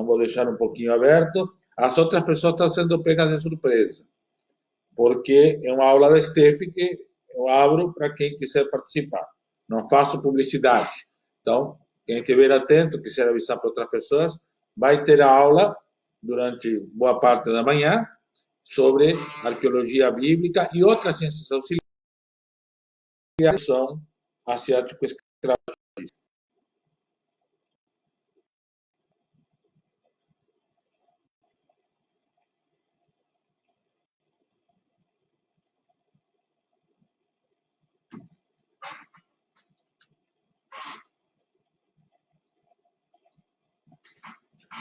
Então, vou deixar um pouquinho aberto. As outras pessoas estão sendo pegas de surpresa, porque é uma aula da Steph que eu abro para quem quiser participar. Não faço publicidade. Então, quem estiver atento, quiser avisar para outras pessoas, vai ter a aula durante boa parte da manhã sobre arqueologia bíblica e outras ciências auxiliares que são asiático-escravagistas.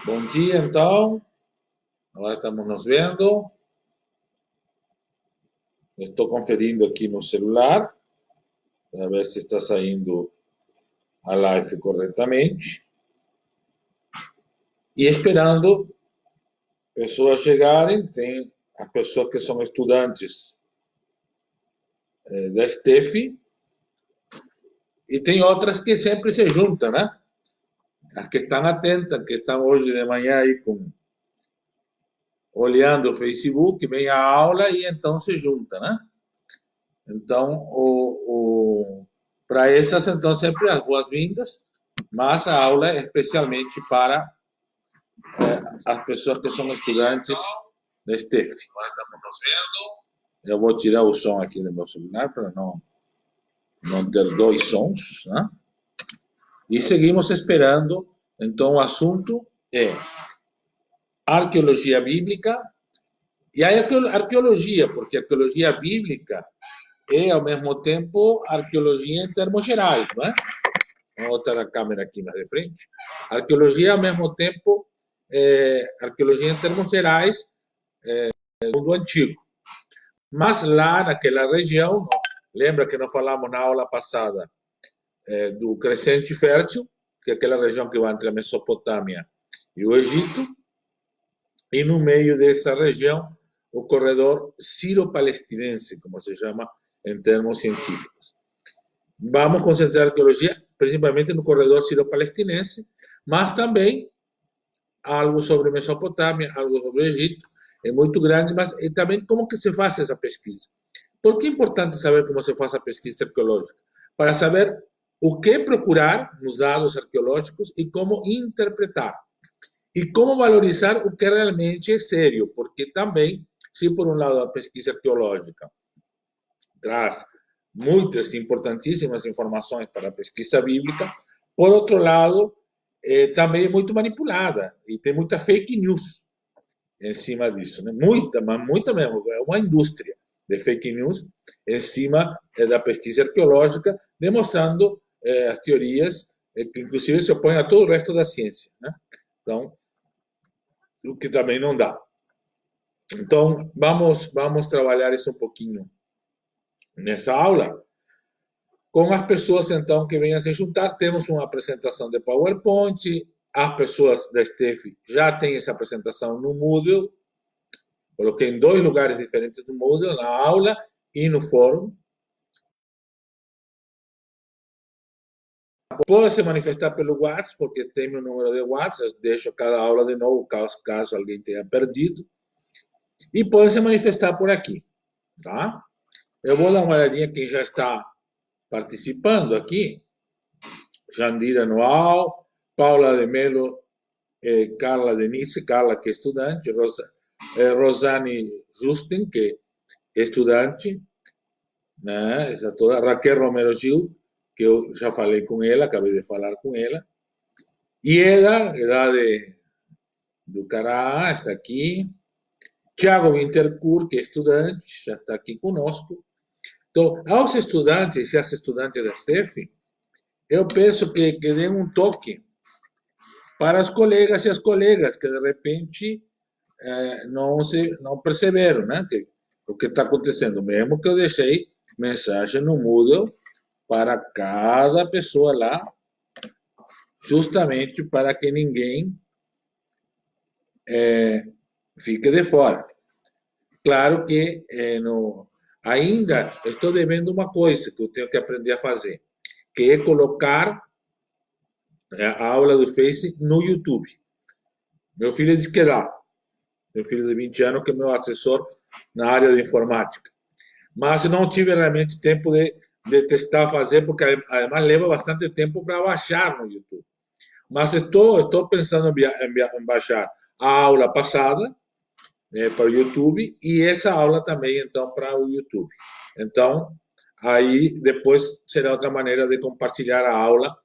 Bom dia, então. Agora estamos nos vendo. Estou conferindo aqui no celular para ver se está saindo a live corretamente. E esperando pessoas chegarem. Tem as pessoas que são estudantes da Steph e tem outras que sempre se juntam, né? As que estão atentas, que estão hoje de manhã aí olhando o Facebook, vem a aula e então se juntam, né? Então, para essas, então, sempre as boas-vindas, mas a aula é especialmente para as pessoas que são estudantes da Steph. Agora estamos nos vendo. Eu vou tirar o som aqui do meu celular para não ter dois sons, né? E seguimos esperando. Então, o assunto é arqueologia bíblica. E aí, arqueologia, porque arqueologia bíblica é, ao mesmo tempo, arqueologia em termos gerais, não é? Vamos botar a câmera aqui mais de frente. Arqueologia, ao mesmo tempo, arqueologia em termos gerais do mundo antigo. Mas lá naquela região, lembra que nós falamos na aula passada do Crescente Fértil, que é aquela região que vai entre a Mesopotâmia e o Egito, e no meio dessa região, o corredor sírio-palestinense, como se chama em termos científicos. Vamos concentrar a arqueologia principalmente no corredor sírio-palestinense, mas também algo sobre Mesopotâmia, algo sobre o Egito, é muito grande, mas também como que se faz essa pesquisa. Por que é importante saber como se faz a pesquisa arqueológica? Para saber o que procurar nos dados arqueológicos e como interpretar. E como valorizar o que realmente é sério, porque também, se por um lado a pesquisa arqueológica traz muitas importantíssimas informações para a pesquisa bíblica, por outro lado, também é muito manipulada e tem muita fake news em cima disso, né? Mas muita mesmo, é uma indústria de fake news em cima da pesquisa arqueológica, demonstrando as teorias que inclusive se opõem a todo o resto da ciência, né? Então, o que também não dá. Então, vamos trabalhar isso um pouquinho nessa aula. Com as pessoas, então, que venham se juntar, temos uma apresentação de PowerPoint. As pessoas da Steph já têm essa apresentação no Moodle. Coloquei em dois lugares diferentes do Moodle, na aula e no fórum. Pode se manifestar pelo WhatsApp, porque tem meu número de WhatsApp. Eu deixo cada aula de novo, caso alguém tenha perdido. E pode se manifestar por aqui, tá? Eu vou dar uma olhadinha quem já está participando aqui. Jandira Noal, Paula de Melo, Carla Denise, Carla que é estudante, Rosane Justen, que é estudante, né? Essa toda. Raquel Romero Gil, que eu já falei com ela, acabei de falar com ela. Ieda, do Cará, está aqui. Tiago Wintercourt, que é estudante, já está aqui conosco. Então, aos estudantes e às estudantes da Steph, eu peço que deem um toque para os colegas e as colegas que de repente não perceberam, né? O que está acontecendo. Mesmo que eu deixei mensagem no Moodle para cada pessoa lá, justamente para que ninguém fique de fora. Claro que ainda estou devendo uma coisa que eu tenho que aprender a fazer, que é colocar a aula do Face no YouTube. Meu filho diz que dá. Meu filho de 20 anos, que é meu assessor na área de informática. Mas não tive realmente tempo de testar fazer, porque además leva bastante tempo para baixar no YouTube. Mas estou pensando em baixar a aula passada para o YouTube e essa aula também, então, para o YouTube. Então, aí depois será outra maneira de compartilhar a aula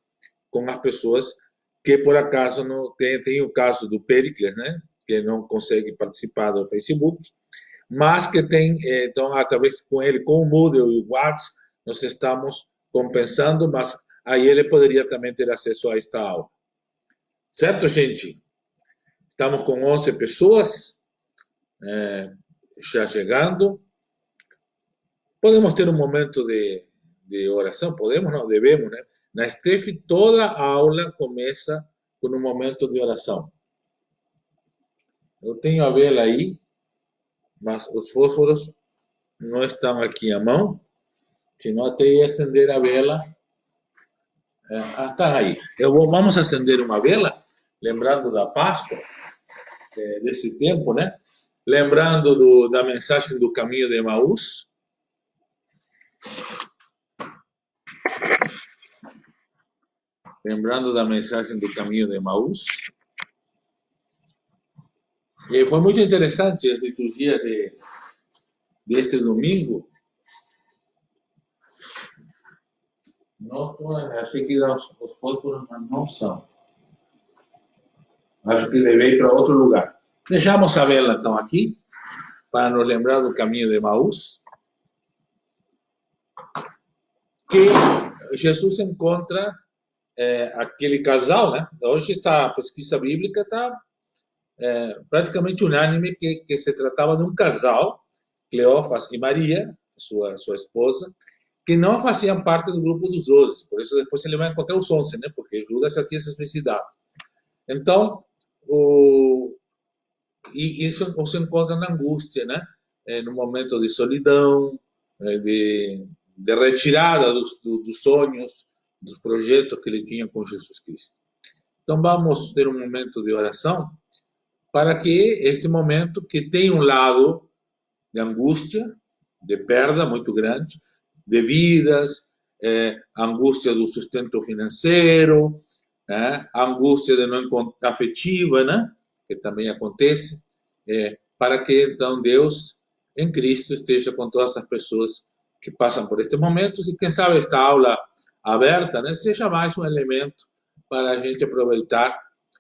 com as pessoas que, por acaso, não tem o caso do Pericles, né? Que não consegue participar do Facebook, mas que tem, então, através com ele, com o Moodle e o WhatsApp, nós estamos compensando, mas aí ele poderia também ter acesso a esta aula. Certo, gente? Estamos com 11 pessoas já chegando. Podemos ter um momento de oração? Podemos? Não, devemos, né? Na STEF, toda a aula começa com um momento de oração. Eu tenho a vela aí, mas os fósforos não estão aqui à mão, senão até ia acender a vela. Está aí. Vamos acender uma vela, lembrando da Páscoa, desse tempo, né? Lembrando da mensagem do caminho de Emaús. Lembrando da mensagem do caminho de Emaús. E foi muito interessante a liturgia deste domingo. Achei que os fósforos não são. Acho que levei para outro lugar. Deixamos a vela, então, aqui, para nos lembrar do caminho de Emaús, que Jesus encontra aquele casal, né? Hoje a pesquisa bíblica está praticamente unânime que se tratava de um casal, Cleófas e Maria, sua esposa, que não faziam parte do grupo dos 12. Por isso, depois ele vai encontrar os 11, né? Porque Judas já tinha se suicidado. Então, e isso se encontra na angústia, né? No momento de solidão, de retirada dos sonhos, dos projetos que ele tinha com Jesus Cristo. Então, vamos ter um momento de oração para que esse momento, que tem um lado de angústia, de perda muito grande, de vidas, angústia do sustento financeiro, né? Angústia de não encontrar afetiva, né? Que também acontece, para que então Deus em Cristo esteja com todas as pessoas que passam por estes momentos e quem sabe esta aula aberta, né, seja mais um elemento para a gente aproveitar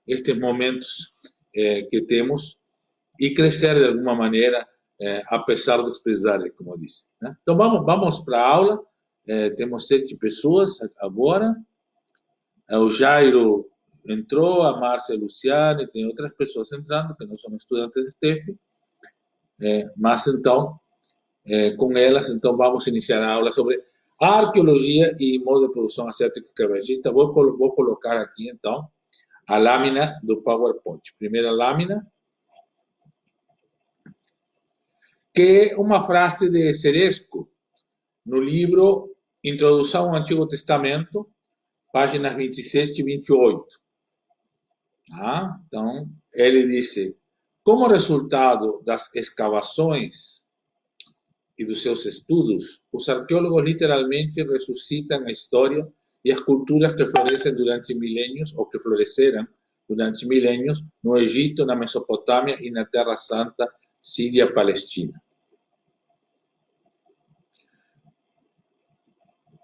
estes momentos que temos e crescer de alguma maneira, apesar dos pesares, como disse, né? Então vamos para a aula. Temos 7 pessoas agora. O Jairo entrou, a Márcia e a Luciane, tem outras pessoas entrando que não são estudantes de STEF, mas então, com elas, então vamos iniciar a aula sobre arqueologia e modo de produção asiática escravagista. Vou colocar aqui, então, a lâmina do PowerPoint. Primeira lâmina, que é uma frase de Ceresco, no livro Introdução ao Antigo Testamento, páginas 27 e 28. Então, ele disse: como resultado das escavações e dos seus estudos, os arqueólogos literalmente ressuscitam a história e as culturas que florescem durante milênios, ou que floresceram durante milênios, no Egito, na Mesopotâmia e na Terra Santa, Síria, Palestina.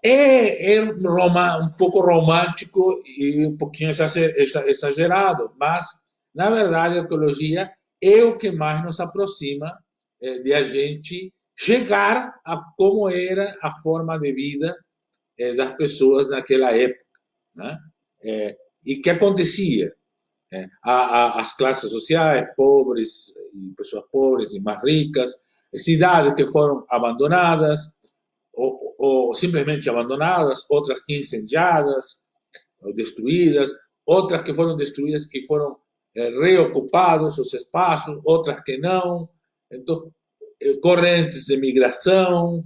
É um pouco romântico e um pouquinho exagerado, mas, na verdade, a arqueologia é o que mais nos aproxima de a gente chegar a como era a forma de vida das pessoas naquela época, né? E que acontecia? As classes sociais, pobres e pessoas pobres e mais ricas, cidades que foram abandonadas, ou simplesmente abandonadas, outras incendiadas ou destruídas, outras que foram destruídas e foram reocupados os espaços, outras que não. Então, correntes de migração,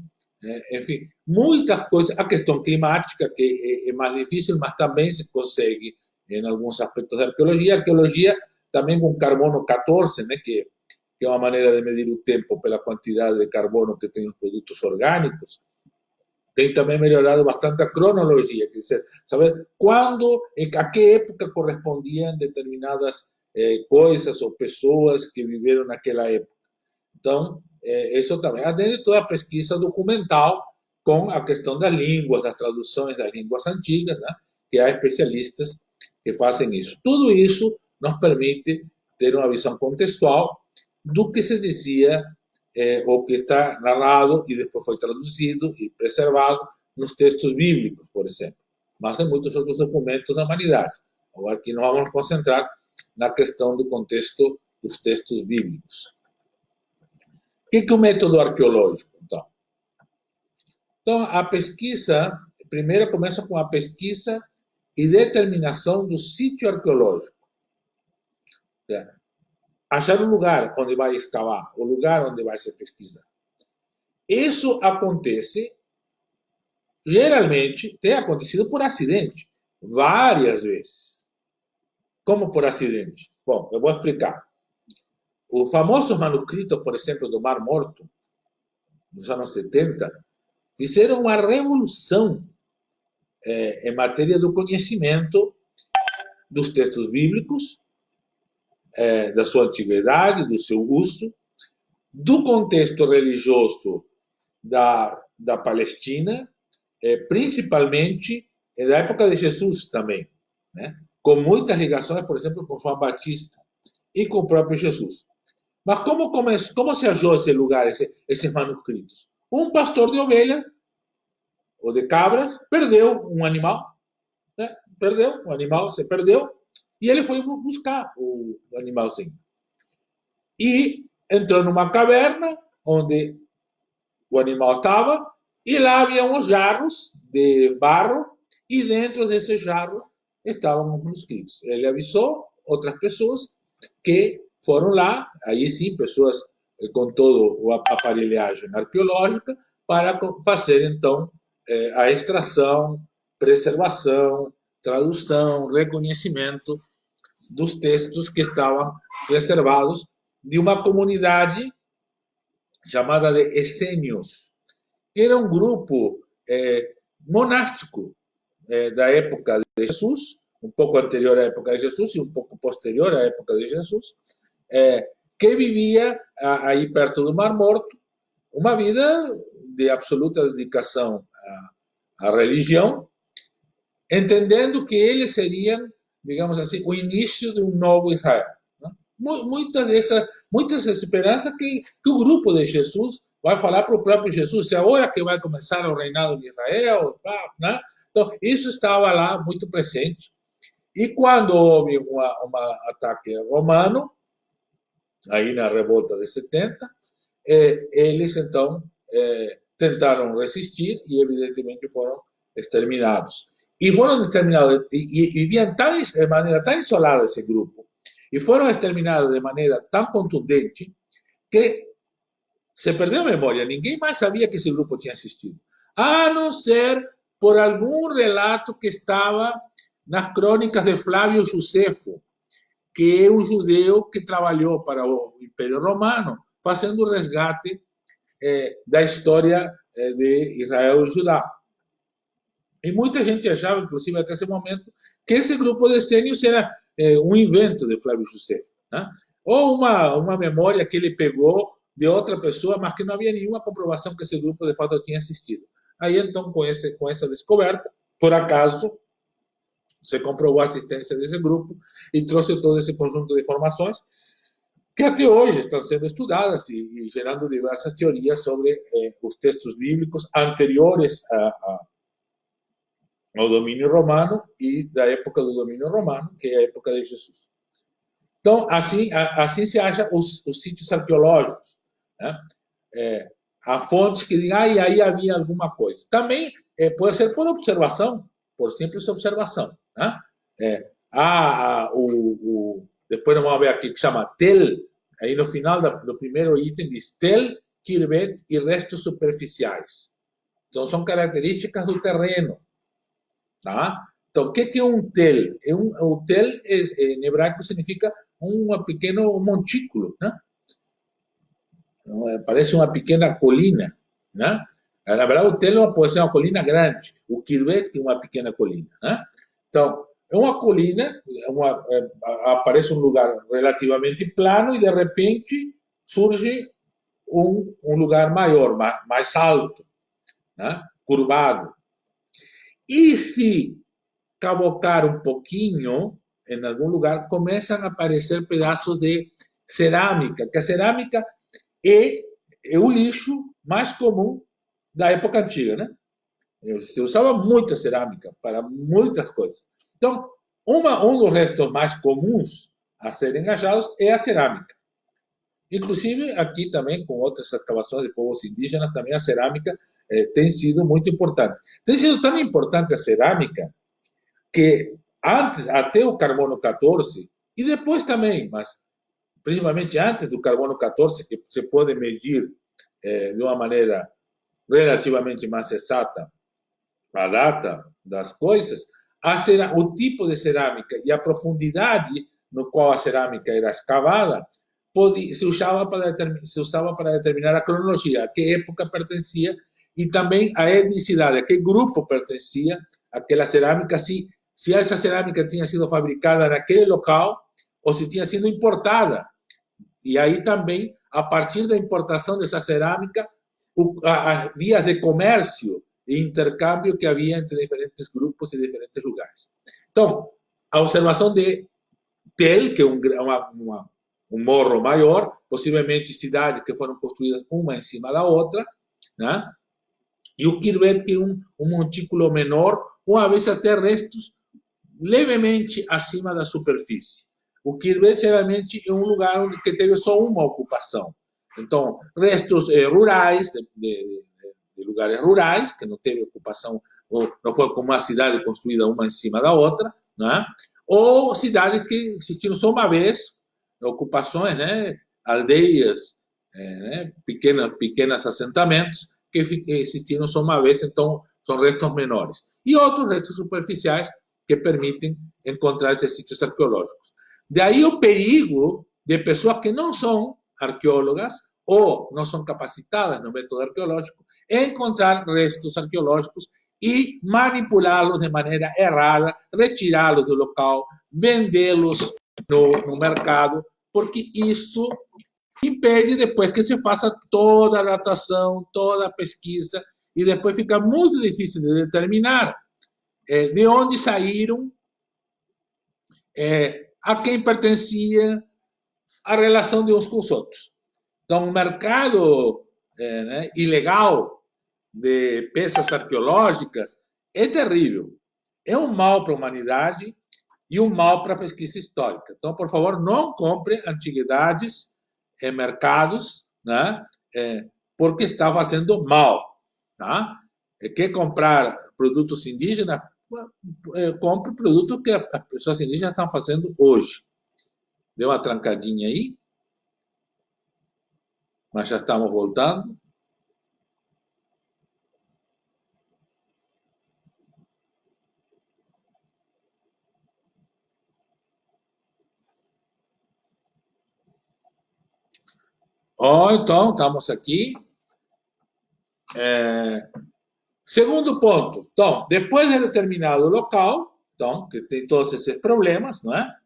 enfim, muitas coisas. A questão climática, que é mais difícil, mas também se consegue em alguns aspectos da arqueologia. A arqueologia também com carbono 14, né, que é uma maneira de medir o tempo pela quantidade de carbono que tem os produtos orgânicos. Tem também melhorado bastante a cronologia, quer dizer, saber quando, a que época correspondiam determinadas coisas ou pessoas que viveram naquela época. Então, isso também, além de toda a pesquisa documental com a questão das línguas, das traduções das línguas antigas, né? Que há especialistas que fazem isso. Tudo isso nos permite ter uma visão contextual do que se dizia ou que está narrado e depois foi traduzido e preservado nos textos bíblicos, por exemplo, mas em muitos outros documentos da humanidade. Agora aqui nós vamos nos concentrar na questão do contexto dos textos bíblicos. O que é o método arqueológico, então? Então, a pesquisa, primeiro começa com a pesquisa e determinação do sítio arqueológico. Achar um lugar onde vai escavar, o lugar onde vai se pesquisar. Isso acontece, geralmente, tem acontecido por acidente, várias vezes. Como por acidente? Bom, eu vou explicar. Os famosos manuscritos, por exemplo, do Mar Morto, dos anos 70, fizeram uma revolução em matéria do conhecimento dos textos bíblicos, da sua antiguidade, do seu uso, do contexto religioso da Palestina, principalmente da época de Jesus também, né? Com muitas ligações, por exemplo, com João Batista e com o próprio Jesus. Mas como se achou esse lugar, esses manuscritos? Um pastor de ovelhas ou de cabras perdeu um animal, né? Perdeu, o animal se perdeu, e ele foi buscar o animalzinho. E entrou numa caverna onde o animal estava, e lá havia uns jarros de barro, e dentro desses jarros estavam os manuscritos. Ele avisou outras pessoas que foram lá, aí sim, pessoas com toda a aparelhagem arqueológica, para fazer, então, a extração, preservação, tradução, reconhecimento dos textos que estavam preservados de uma comunidade chamada de essênios, que era um grupo monástico da época de Jesus, um pouco anterior à época de Jesus e um pouco posterior à época de Jesus, que vivia aí perto do Mar Morto, uma vida de absoluta dedicação à religião, entendendo que eles seriam, digamos assim, o início de um novo Israel. Né? Muitas esperanças que o grupo de Jesus vai falar para o próprio Jesus, é agora que vai começar o reinado de Israel, né? Então, isso estava lá muito presente. E quando houve um ataque romano, aí na revolta de 70, eles então tentaram resistir e evidentemente foram exterminados. E foram exterminados, e viviam de maneira tão isolada esse grupo, e foram exterminados de maneira tão contundente, que se perdeu a memória. Ninguém mais sabia que esse grupo tinha existido, a não ser por algum relato que estava nas crônicas de Flávio Josefo, que é um judeu que trabalhou para o Império Romano, fazendo o resgate da história de Israel e Judá. E muita gente achava, inclusive até esse momento, que esse grupo de essênios era um invento de Flávio Josefo, né? Ou uma memória que ele pegou de outra pessoa, mas que não havia nenhuma comprovação que esse grupo de fato tinha existido. Aí então, com essa descoberta, por acaso, se comprovou a existência desse grupo e trouxe todo esse conjunto de informações que até hoje estão sendo estudadas e gerando diversas teorias sobre os textos bíblicos anteriores ao domínio romano e da época do domínio romano, que é a época de Jesus. Então, assim se acha os sítios arqueológicos, né? Há fontes que dizem, e aí havia alguma coisa. Também pode ser por observação, por simples observação, né? Depois nós vamos ver aqui que chama tel, aí no final do primeiro item diz tel, quirbet e restos superficiais. Então, são características do terreno. Tá? Então, o que é um tel? O tel, em hebraico, significa um pequeno montículo, né? Parece uma pequena colina, né? Na verdade, o Telema pode ser uma colina grande, o Quiruet é uma pequena colina, né? Então, é uma colina, aparece um lugar relativamente plano e, de repente, surge lugar maior, mais alto, né? Curvado. E se cavocar um pouquinho, em algum lugar, começam a aparecer pedaços de cerâmica, que a cerâmica é o lixo mais comum da época antiga, né? Se usava muita cerâmica para muitas coisas. Então, dos restos mais comuns a serem achados é a cerâmica. Inclusive, aqui também, com outras escavações de povos indígenas, também a cerâmica tem sido muito importante. Tem sido tão importante a cerâmica que antes, até o carbono 14, e depois também, mas principalmente antes do carbono 14, que se pode medir de uma maneira relativamente mais exata a data das coisas, o tipo de cerâmica e a profundidade no qual a cerâmica era escavada se usava para determinar a cronologia, a que época pertencia e também a etnicidade, a que grupo pertencia aquela cerâmica, se essa cerâmica tinha sido fabricada naquele local ou se tinha sido importada. E aí também, a partir da importação dessa cerâmica, as vias de comércio e intercâmbio que havia entre diferentes grupos e diferentes lugares. Então, a observação de Tel, que é um morro maior, possivelmente cidades que foram construídas uma em cima da outra, né? E o Quiruet, que é um montículo menor, ou às vezes até restos levemente acima da superfície. O Quiruet geralmente é um lugar onde que teve só uma ocupação. Então, restos rurais, de lugares rurais, que não teve ocupação, ou não foi como uma cidade construída uma em cima da outra, né? Ou cidades que existiram só uma vez, ocupações, né? Aldeias, né? Pequenos assentamentos que existiram só uma vez, então são restos menores. E outros restos superficiais que permitem encontrar esses sítios arqueológicos. Daí o perigo de pessoas que não são arqueólogas ou não são capacitadas no método arqueológico encontrar restos arqueológicos e manipulá-los de maneira errada, retirá-los do local, vendê-los no mercado, porque isso impede depois que se faça toda a datação, toda a pesquisa, e depois fica muito difícil de determinar de onde saíram, a quem pertencia, a relação de uns com os outros. Então, o mercado né, ilegal de peças arqueológicas é terrível. É um mal para a humanidade e um mal para a pesquisa histórica. Então, por favor, não compre antiguidades em mercados, né, porque está fazendo mal. Tá? Quer comprar produtos indígenas? Compre produtos que as pessoas indígenas estão fazendo hoje. Deu uma trancadinha aí, mas já estamos voltando. Então, estamos aqui. Segundo ponto. Então, depois de determinado local, então, que tem todos esses problemas, não é?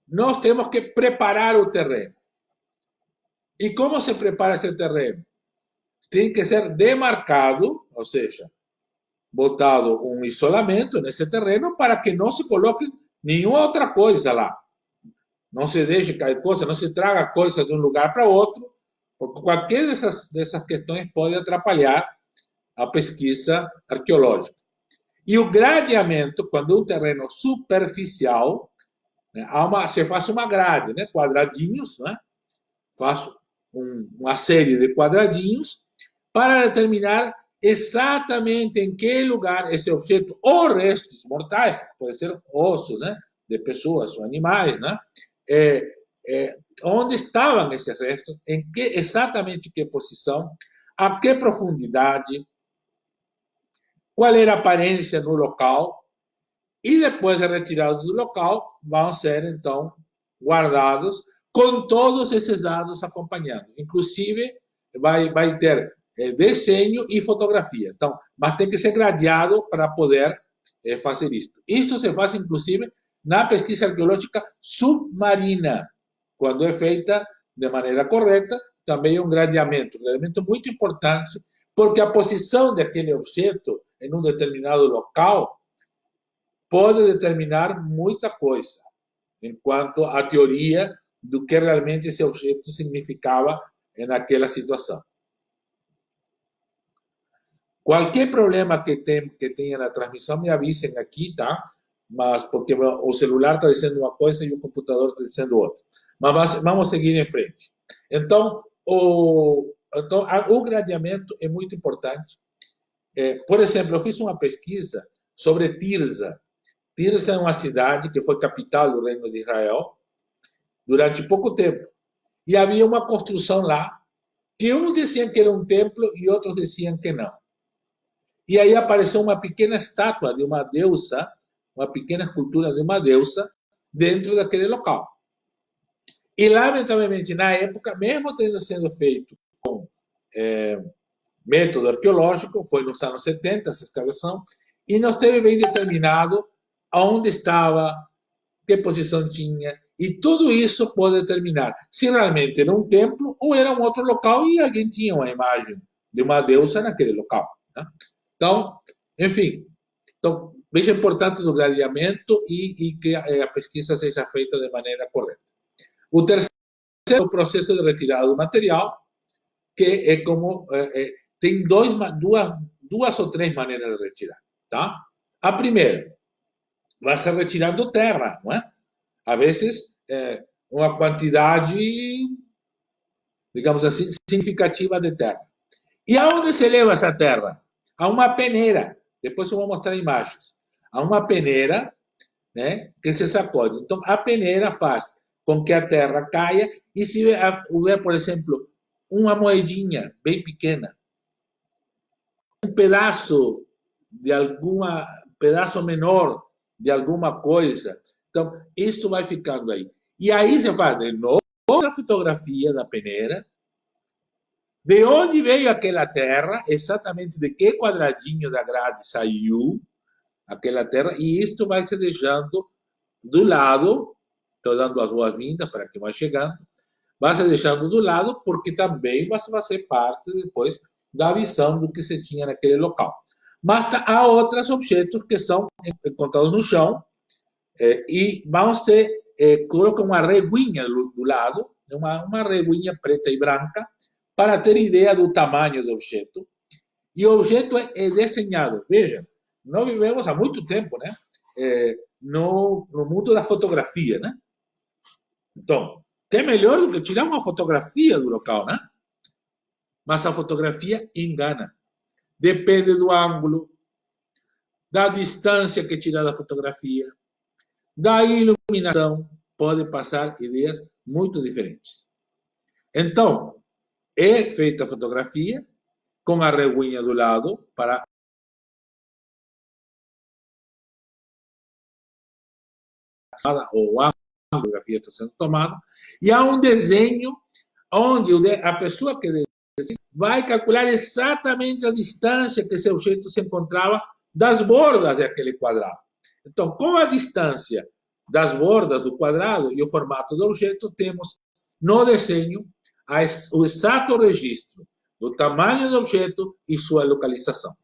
Nós temos que preparar o terreno. E como se prepara esse terreno? Tem que ser demarcado, ou seja, botado um isolamento nesse terreno para que não se coloque nenhuma outra coisa lá. Não se deixe cair coisa, não se traga coisa de um lugar para outro, porque qualquer dessas questões pode atrapalhar a pesquisa arqueológica. E o gradeamento, quando é um terreno superficial, né, se faz uma grade, né, quadradinhos, né, faz uma série de quadradinhos para determinar exatamente em que lugar esse objeto, ou restos mortais, pode ser osso, né, de pessoas ou animais, né, onde estavam esses restos, exatamente que posição, a que profundidade, qual era a aparência no local, e depois de retirados do local, vão ser, então, guardados com todos esses dados acompanhando. Inclusive, vai ter desenho e fotografia. Então, mas tem que ser gradeado para poder fazer isso. Isto se faz, inclusive, na pesquisa arqueológica submarina, quando é feita de maneira correta, também um gradeamento muito importante, porque a posição daquele objeto em um determinado local pode determinar muita coisa, enquanto a teoria do que realmente esse objeto significava naquela situação. Qualquer problema que tenha na transmissão, me avisem aqui, tá? Mas porque o celular está dizendo uma coisa e o computador está dizendo outra. Mas vamos seguir em frente. Então, o gradeamento é muito importante. Por exemplo, eu fiz uma pesquisa sobre Tirza. Tirza é uma cidade que foi capital do Reino de Israel durante pouco tempo. E havia uma construção lá que uns diziam que era um templo e outros diziam que não. E aí apareceu uma pequena estátua de uma deusa, uma pequena escultura de uma deusa dentro daquele local. E, lamentavelmente, na época, mesmo tendo sido feito com método arqueológico, foi nos anos 70 essa escavação, e não esteve bem determinado aonde estava, que posição tinha, e tudo isso pode determinar se realmente era um templo ou era um outro local e alguém tinha uma imagem de uma deusa naquele local. Né? Então, enfim, veja a importância do gradeamento e que a pesquisa seja feita de maneira correta. O terceiro é o processo de retirada do material, que é como tem duas ou três maneiras de retirar, tá? A primeira vai ser retirando terra, não é? A vezes uma quantidade, digamos assim, significativa de terra. E aonde se leva essa terra? A uma peneira. Depois eu vou mostrar imagens. A uma peneira, né, que se sacode. Então, a peneira faz com que a terra caia e se houver, por exemplo, uma moedinha bem pequena, um pedaço de alguma, pedaço menor de alguma coisa, então, isso vai ficando aí. E aí você faz de novo a fotografia da peneira, de onde veio aquela terra, exatamente de que quadradinho da grade saiu aquela terra, e isto vai se deixando do lado, estou dando as boas-vindas para quem vai chegando, vai se deixando do lado, porque também vai fazer parte depois da visão do que se tinha naquele local. Mas há outros objetos que são encontrados no chão e vão ser colocam uma reguinha do lado, uma reguinha preta e branca, para ter ideia do tamanho do objeto. E o objeto é desenhado. Veja, nós vivemos há muito tempo, né? No mundo da fotografia, né? Então, que é melhor do que tirar uma fotografia do local, né? Mas a fotografia engana. Depende do ângulo, da distância que tirar da fotografia, da iluminação, pode passar ideias muito diferentes. Então, é feita a fotografia com a reguinha do lado para o ângulo da fotografia está sendo tomado, e há um desenho onde a pessoa que desenha vai calcular exatamente a distância que esse objeto se encontrava das bordas daquele quadrado. Então, com a distância das bordas do quadrado e o formato do objeto, temos no desenho o exato registro do tamanho do objeto e sua localização.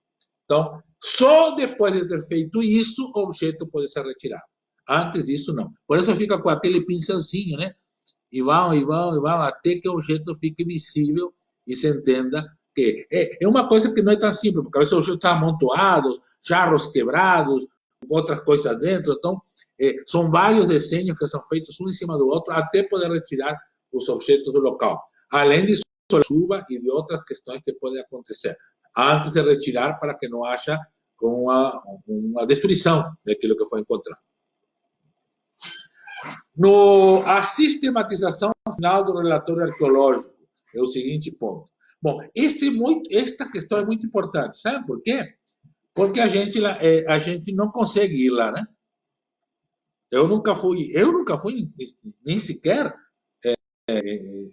Então, só depois de ter feito isso, o objeto pode ser retirado. Antes disso, não. Por isso fica com aquele pincelzinho, né? E vão, até que o objeto fique visível e se entenda que é uma coisa que não é tão simples, porque às vezes o objeto está amontoado, jarros quebrados, outras coisas dentro. Então, são vários desenhos que são feitos um em cima do outro até poder retirar os objetos do local. Além de chuva e de outras questões que podem acontecer antes de retirar para que não haja uma destruição daquilo que foi encontrado. A sistematização final do relatório arqueológico é o seguinte ponto. Bom, esta questão é muito importante, sabe por quê? Porque a gente não consegue ir lá, né? Eu nunca fui nem sequer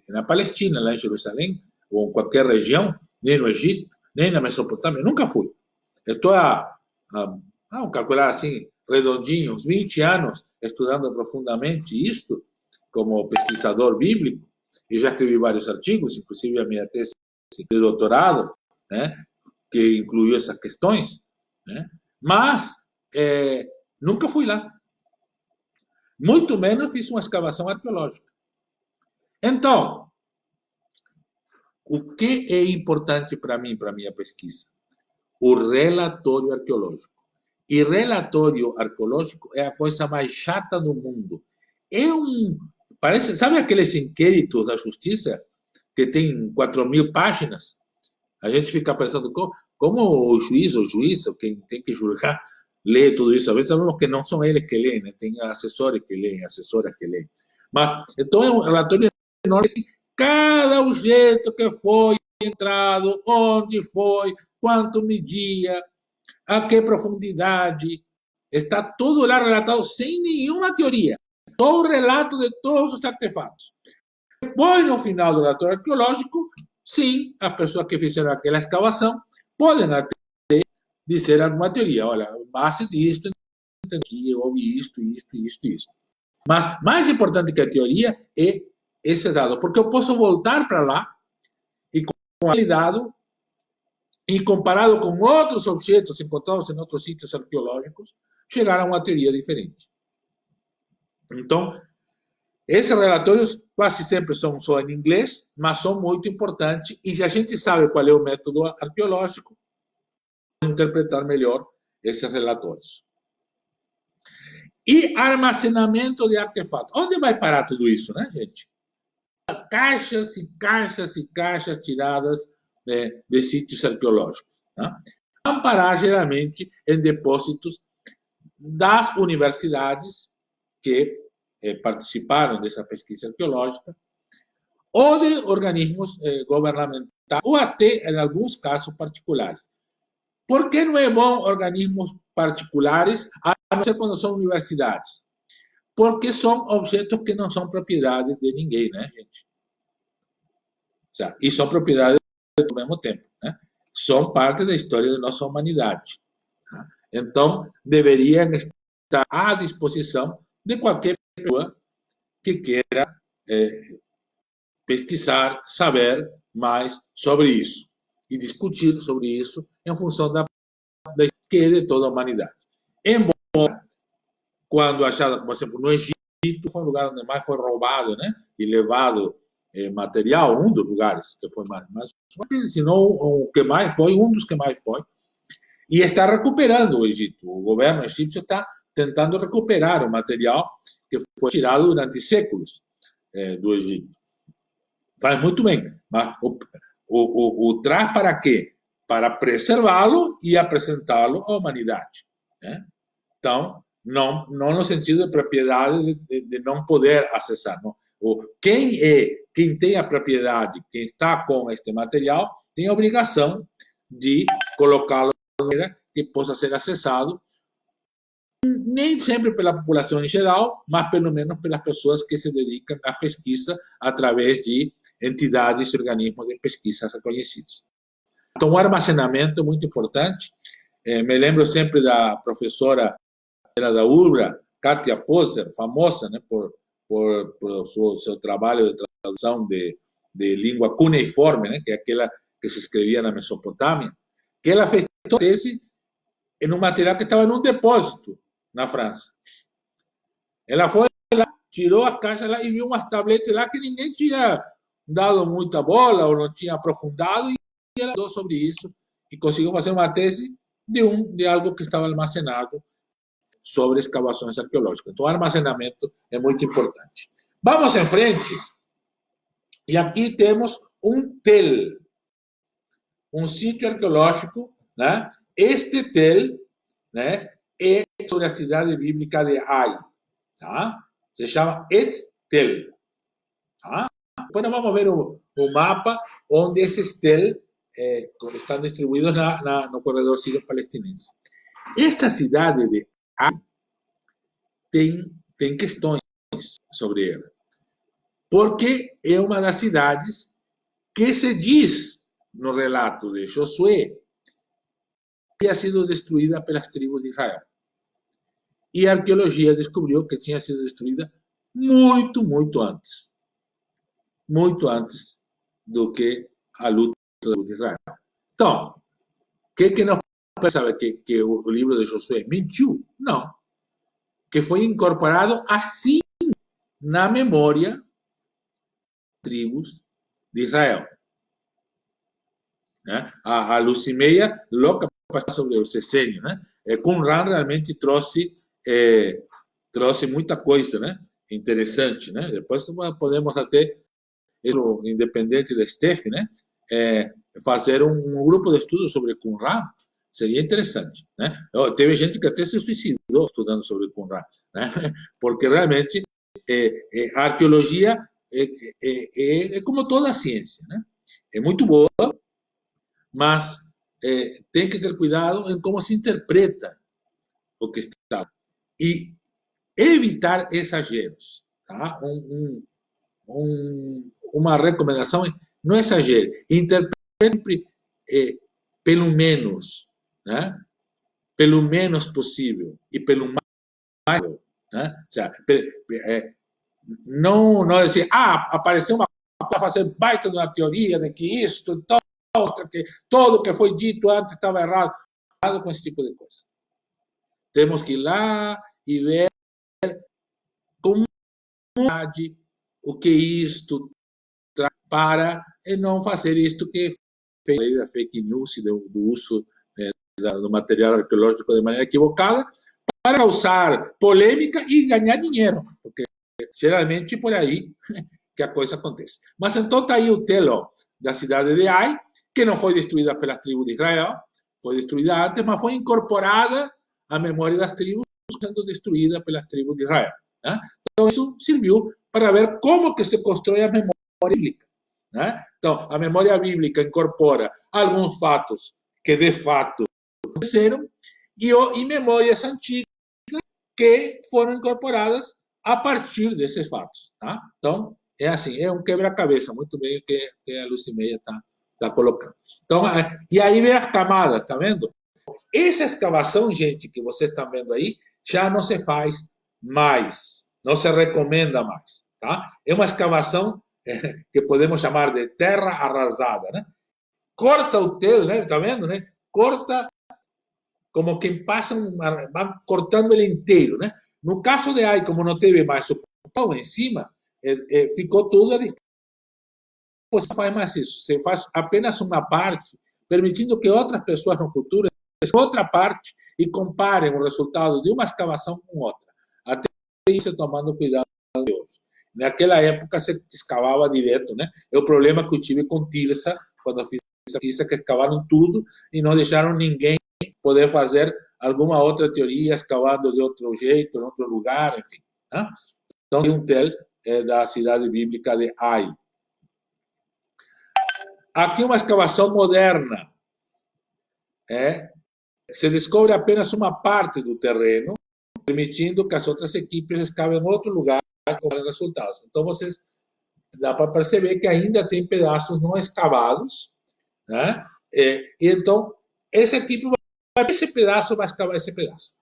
na Palestina, lá em Jerusalém, ou em qualquer região, nem no Egito, nem na Mesopotâmia, nunca fui. Estou vamos calcular assim, redondinho, uns 20 anos estudando profundamente isto, como pesquisador bíblico, e já escrevi vários artigos, inclusive a minha tese de doutorado, né, que incluiu essas questões, né? Mas nunca fui lá. Muito menos fiz uma escavação arqueológica. Então, o que é importante para mim, para a minha pesquisa? O relatório arqueológico. E relatório arqueológico é a coisa mais chata do mundo. Parece, sabe aqueles inquéritos da justiça que tem 4.000 páginas? A gente fica pensando como o juiz ou juíza, quem tem que julgar, lê tudo isso. Às vezes sabemos que não são eles que leem, né? Tem assessores que leem, assessoras que leem. Mas, então, é um relatório enorme que cada objeto que foi entrado, onde foi, quanto media, a que profundidade, está tudo lá relatado sem nenhuma teoria. Todo o relato de todos os artefatos. Depois, no final do relatório arqueológico, sim, as pessoas que fizeram aquela escavação podem até dizer alguma teoria. Olha, base disto, aqui houve isto. Mas mais importante que a teoria é esse dado, porque eu posso voltar para lá e com aquele dado, e comparado com outros objetos encontrados em outros sítios arqueológicos, chegar a uma teoria diferente. Então, esses relatórios quase sempre são só em inglês, mas são muito importantes, e se a gente sabe qual é o método arqueológico, interpretar melhor esses relatórios. E armazenamento de artefatos. Onde vai parar tudo isso, né, gente? Caixas e caixas e caixas tiradas de sítios arqueológicos. Tá? Vão parar, geralmente, em depósitos das universidades que participaram dessa pesquisa arqueológica, ou de organismos governamentais, ou até, em alguns casos, particulares. Por que não é bom organismos particulares, a não ser quando são universidades? Porque são objetos que não são propriedade de ninguém, né, gente? E são propriedade ao mesmo tempo, né? São parte da história da nossa humanidade. Tá? Então, deveriam estar à disposição de qualquer pessoa que queira pesquisar, saber mais sobre isso e discutir sobre isso em função da que é de toda a humanidade. Embora, quando achado, por exemplo, no Egito, foi um lugar onde mais foi roubado, né, e levado material, um dos lugares que foi mais, se não o que mais foi, um dos que mais foi, e está recuperando o Egito. O governo egípcio está tentando recuperar o material que foi tirado durante séculos do Egito. Faz muito bem, mas o traz para quê? Para preservá-lo e apresentá-lo à humanidade. Né? Então, não no sentido de propriedade de não poder acessar. Não. Quem tem a propriedade, quem está com este material, tem a obrigação de colocá-lo de maneira que possa ser acessado, nem sempre pela população em geral, mas pelo menos pelas pessoas que se dedicam à pesquisa através de entidades e organismos de pesquisa reconhecidos. Então, o armazenamento é muito importante. Me lembro sempre da professora da URBRA, Katia Poser, famosa, né, por seu trabalho de tradução de língua cuneiforme, né, que é aquela que se escrevia na Mesopotâmia, que ela fez toda a tese em um material que estava num depósito na França. Ela foi lá, tirou a caixa lá e viu umas tabletes lá que ninguém tinha dado muita bola ou não tinha aprofundado, e ela falou sobre isso e conseguiu fazer uma tese de algo que estava armazenado sobre escavações arqueológicas. Então, o armazenamento é muito importante. Vamos em frente. E aqui temos um TEL, um sítio arqueológico, né? Este TEL, né, é sobre a cidade bíblica de Ai. Tá? Se chama Et-Tel. Tá? Depois nós vamos ver o mapa onde esses TEL estão distribuídos no corredor sírio-palestinense. Esta cidade de Ai tem tem questões sobre ela. Porque é uma das cidades que se diz no relato de Josué que tinha sido destruída pelas tribos de Israel. E a arqueologia descobriu que tinha sido destruída muito, muito antes. Muito antes do que a luta de Israel. Então, o que nós pensamos? Que o livro de Josué mentiu? Não. Que foi incorporado assim na memória das tribos de Israel. Né? A Lucimeia, louca para falar sobre o Cessênio, né? Qumran realmente trouxe muita coisa, né? Interessante, né? Depois podemos até, independente da Steph, né? Fazer um grupo de estudo sobre Qumran, seria interessante, né? Teve gente que até se suicidou estudando sobre Qumran, né? Porque realmente a arqueologia é como toda a ciência, né? É muito boa, mas tem que ter cuidado em como se interpreta o que está e evitar exageros, tá? Uma recomendação é não exagere, interprete sempre pelo menos, né? Pelo menos possível e pelo mais, né? O sea, não dizer, apareceu uma para fazer baita de uma teoria de que isto, então, que tudo que foi dito antes estava errado. Cuidado com esse tipo de coisa. Temos que ir lá e ver como o que isto traz para não fazer isto que fez da fake news e do uso do material arqueológico de maneira equivocada para causar polêmica e ganhar dinheiro, porque geralmente por aí que a coisa acontece. Mas então está aí o telo da cidade de Ai, que não foi destruída pelas tribos de Israel, foi destruída antes, mas foi incorporada à memória das tribos, sendo destruída pelas tribos de Israel. Né? Então isso serviu para ver como que se constrói a memória bíblica. Né? Então a memória bíblica incorpora alguns fatos que de fato aconteceram e memórias antigas que foram incorporadas a partir desses fatos. Tá? Então, é assim, é um quebra-cabeça, muito bem o que a Lucimeia está colocando. Então, e aí vem as camadas, tá vendo? Essa escavação, gente, que vocês estão vendo aí, já não se faz mais, não se recomenda mais. Tá? É uma escavação que podemos chamar de terra arrasada. Né? Corta o telo, né? Tá vendo? Né? Corta como quem passa, van cortando ele inteiro. Né? No caso de Ai, como não teve mais o pão em cima, ficou tudo a disposição. Você faz mais isso, você faz apenas uma parte, permitindo que outras pessoas no futuro outra parte e comparem o resultado de uma escavação com outra. Até isso tomando cuidado de hoje. Naquela época se escavava direto, né? É o problema que eu tive com Tirsa, quando eu fiz essa Tirsa, que escavaram tudo e não deixaram ninguém poder fazer alguma outra teoria, escavando de outro jeito, em outro lugar, enfim. Né? Então, tem um tel da cidade bíblica de Ai. Aqui uma escavação moderna. Se descobre apenas uma parte do terreno, permitindo que as outras equipes escavem em outro lugar com os resultados. Então, vocês dá para perceber que ainda tem pedaços não escavados, né? E então, essa equipe vai esse pedaço, vai escavar esse pedaço.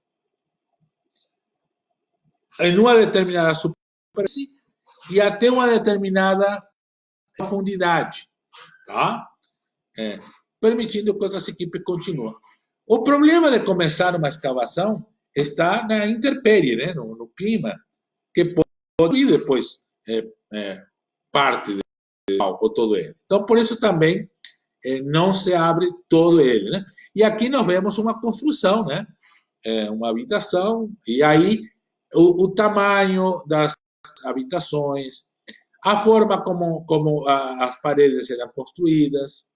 Em uma determinada superfície e até uma determinada profundidade, tá? Permitindo que outras equipes continuem. O problema de começar uma escavação está na intempérie, né? no clima, que pode ir depois parte ou todo ele. Então, por isso também não se abre todo ele. Né? E aqui nós vemos uma construção, né? Uma habitação, e aí o tamanho das habitações, a forma como as paredes eram construídas,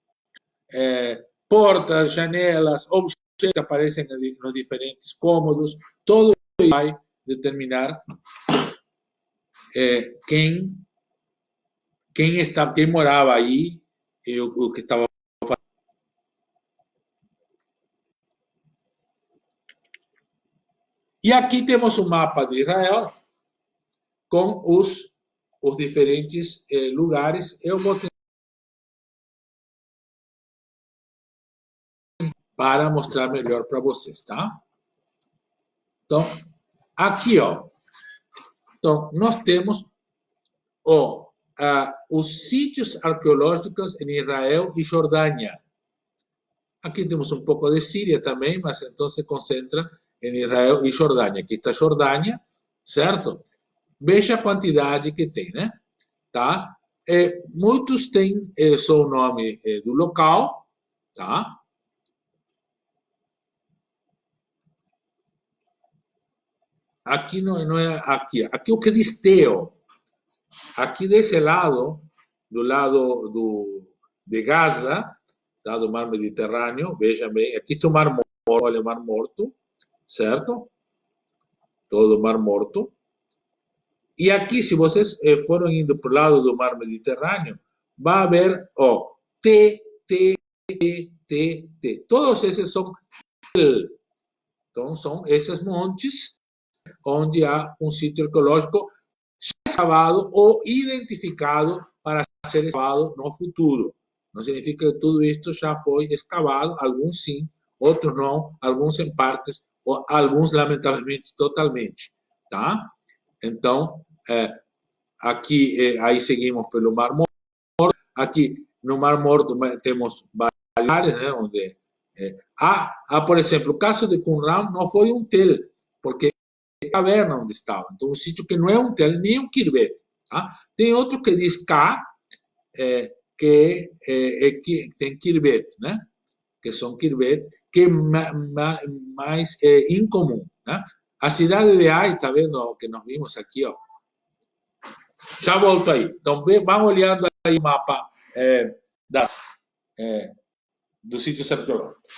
portas, janelas, objetos que aparecem nos diferentes cômodos, todo isso vai determinar quem morava aí e o que estava fazendo. E aqui temos um mapa de Israel, com os diferentes lugares. Eu vou tentar para mostrar melhor para vocês, tá? Então, aqui, ó. Então, nós temos os sítios arqueológicos em Israel e Jordânia. Aqui temos um pouco de Síria também, mas então se concentra em Israel e Jordânia. Aqui está Jordânia, certo? Veja a quantidade que tem, né? Tá? Muitos têm só o nome do local, tá? Aqui não é aqui. Aqui o que diz Teo. Aqui desse lado, do lado de Gaza, tá? Do mar Mediterrâneo, veja bem, aqui está o Mar Morto, olha o Mar Morto, certo? Todo o Mar Morto. E aqui, se vocês foram indo para o lado do Mar Mediterrâneo, vai haver, ó, T, T, T, T, T. Todos esses são. Então, são esses montes onde há um sítio arqueológico escavado ou identificado para ser escavado no futuro. Não significa que tudo isto já foi escavado, alguns sim, outros não, alguns em partes, ou alguns, lamentavelmente, totalmente. Tá? Então, aqui, aí seguimos pelo Mar Morto. Aqui no Mar Morto temos várias áreas, né, onde por exemplo, o caso de Qumran não foi um tel, porque é a caverna onde estava. Então, um sítio que não é um tel, nem um kirbet. Tá? Tem outro que diz K, que tem kirbet, né? Que são kirbet, que é mais incomum. Né? A cidade de Ai, está vendo o que nós vimos aqui, ó. Já volto aí. Então, vamos olhando aí o mapa dos sítios arqueológicos.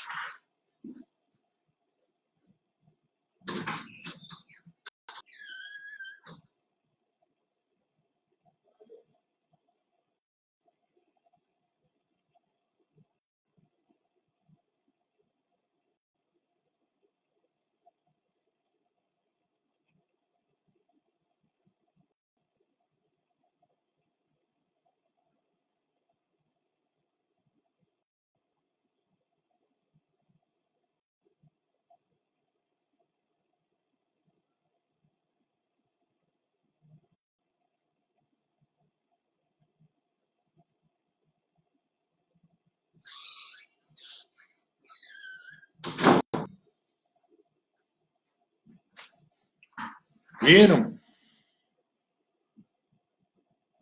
Viram?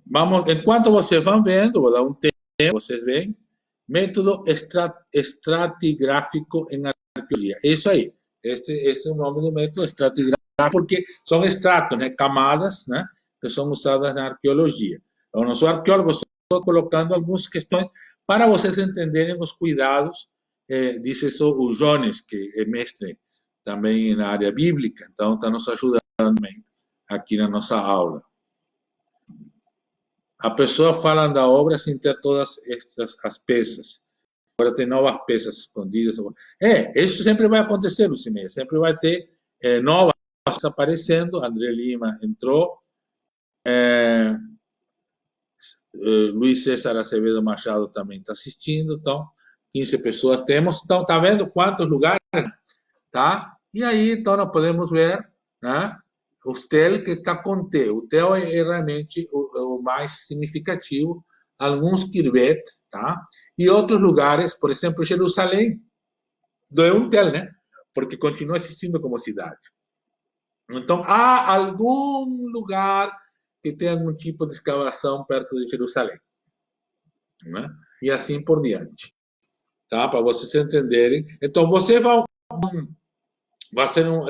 Vamos, enquanto vocês vão vendo, vou dar um tempo, vocês veem, método estratigráfico em arqueologia. Isso aí. Esse é o nome do método estratigráfico, porque são estratos, né, camadas, né, que são usadas na arqueologia. Eu não sou arqueólogo, estou colocando algumas questões para vocês entenderem os cuidados. Disse isso o Jones, que é mestre também na área bíblica, então está nos ajudando também aqui na nossa aula. A pessoa fala da obra sem ter todas as peças. Agora tem novas peças escondidas. Isso sempre vai acontecer, Lucimeia. Sempre vai ter novas aparecendo. André Lima entrou. Luiz César Acevedo Machado também está assistindo. Então, 15 pessoas temos. Então, tá vendo quantos lugares? Tá? E aí, então, nós podemos ver, né? O TEL que está com T. O TEL é realmente o mais significativo. Alguns Kirbet, tá? E outros lugares, por exemplo, Jerusalém, não é um TEL, né? Porque continua existindo como cidade. Então, há algum lugar que tem algum tipo de escavação perto de Jerusalém, né? E assim por diante, tá? Para vocês entenderem. Então, vocês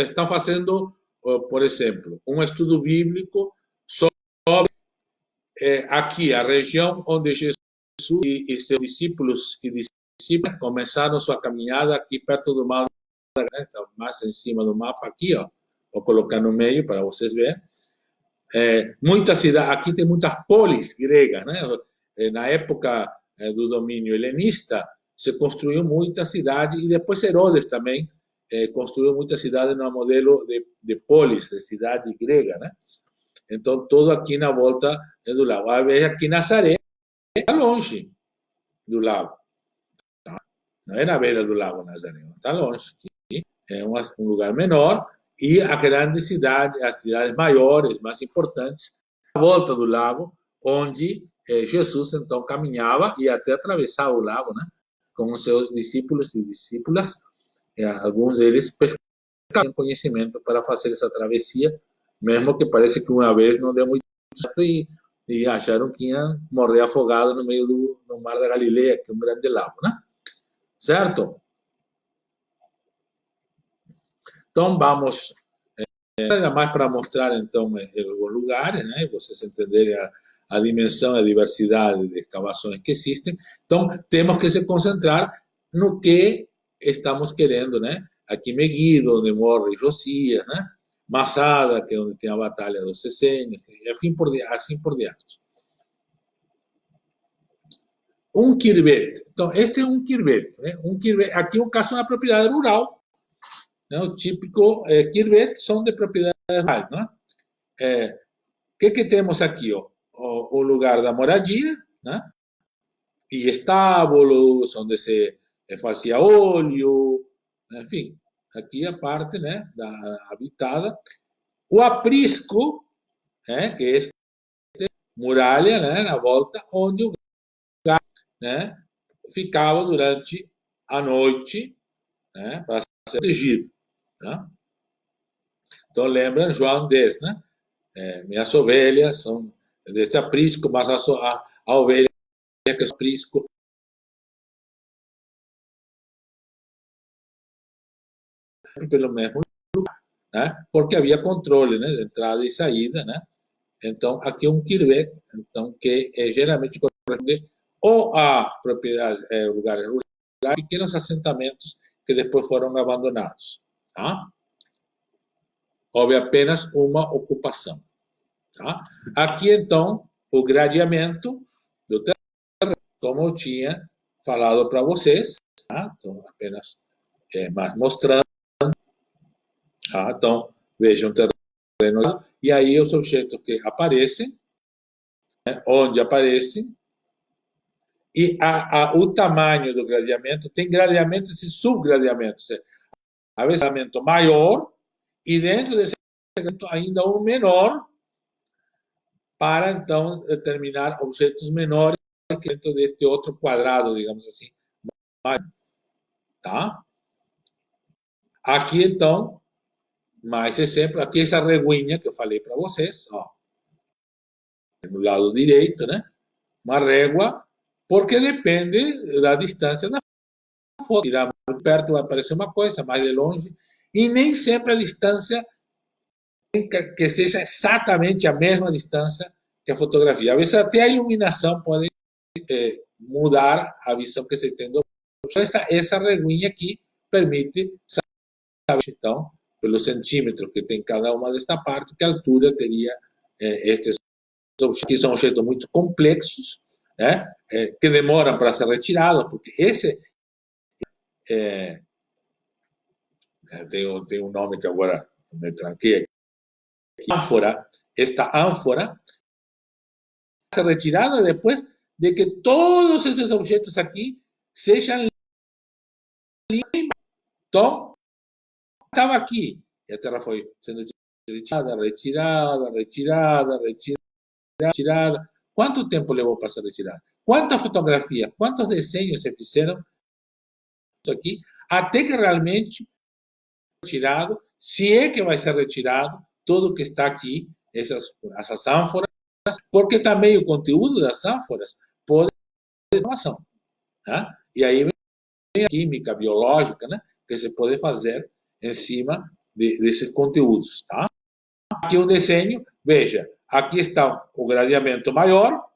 estão fazendo, por exemplo, um estudo bíblico sobre aqui a região onde Jesus e seus discípulos e discípulas começaram sua caminhada aqui perto do mar, né? Mais em cima do mapa aqui, ó. Vou colocar no meio para vocês verem. Muitas cidades, aqui tem muitas polis gregas, né? Na época do domínio helenista, se construiu muita cidade e depois Herodes também construiu muita cidade no modelo de polis, de cidade grega, né? Então, todo aqui na volta do lago. A vez aqui Nazaré está longe do lago. Não é na beira do lago Nazaré, está longe. É um lugar menor e a grande cidade, as cidades maiores, mais importantes, à volta do lago, onde Jesus então caminhava e até atravessava o lago, né? Com os seus discípulos e discípulas. Alguns deles pescavam conhecimento para fazer essa travessia, mesmo que parece que uma vez não deu muito certo e acharam que iam morrer afogado no meio do Mar da Galileia, que é um grande lago, né? Certo? Então, vamos, ainda mais para mostrar, então, os lugares, né? Vocês entenderem a dimensão e a diversidade de escavações que existem. Então, temos que se concentrar no que estamos querendo, né? Aqui Megiddo, onde morre Josias, né? Masada, que é onde tem a Batalha dos Essênios, assim por diante. Um quirbet. Então, este é um quirbet. Né? Aqui é um caso de uma propriedade rural. Né? O típico quirbet são de propriedades rurais. Né? Que temos aqui? Ó? O lugar da moradia, né? E estábulos, onde se fazia óleo, enfim, aqui a parte, né, habitada. O aprisco, né, que é muralha, né, na volta, onde o gado, né, ficava durante a noite, né, para ser protegido. Né? Então, lembram João 10, né? Minhas ovelhas são deste aprisco, mas a ovelha que é aprisco pelo mesmo lugar, né? Porque havia controle, né, de entrada e saída, né? Então, aqui um quirbet, então, que geralmente corresponde ou a propriedades, lugares rurais, pequenos assentamentos que depois foram abandonados. Tá? Houve apenas uma ocupação. Tá? Aqui, então, o gradeamento do terreno, como eu tinha falado para vocês. Tá? Então, apenas mostrando. Tá? Então, vejam o terreno. E aí, os objetos que aparecem, né? Onde aparecem, e o tamanho do gradeamento, tem gradeamentos e subgradeamentos. Há vezes gradeamento maior e dentro desse gradeamento ainda um menor para, então, determinar objetos menores que dentro deste outro quadrado, digamos assim. Tá? Aqui, então, mais exemplo, aqui essa reguinha que eu falei para vocês, ó, no lado direito, né? Uma régua, porque depende da distância da foto. Tirar muito perto vai aparecer uma coisa, mais de longe, e nem sempre a distância que seja exatamente a mesma distância que a fotografia. Às vezes até a iluminação pode mudar a visão que se tem do objeto. Essa reguinha aqui permite saber, então, pelo centímetro que tem cada uma desta parte, que altura teria estes objetos, que são objetos muito complexos, né? Que demoram para ser retirados, porque esse tem um nome que agora me tranquei. Ânfora, esta ânfora ser retirada depois de que todos esses objetos aqui sejam limpios. Então, estava aqui e a terra foi sendo retirada, retirada, retirada, retirada. Quanto tempo levou para ser retirada? Quantas fotografias, quantos desenhos se fizeram aqui até que realmente retirado, se é que vai ser retirado tudo que está aqui, essas ânforas, porque também o conteúdo das ânforas pode ter informação. Né? E aí vem a química biológica, né, que se pode fazer em cima desses conteúdos. Tá? Aqui um desenho, veja, aqui está o gradeamento maior,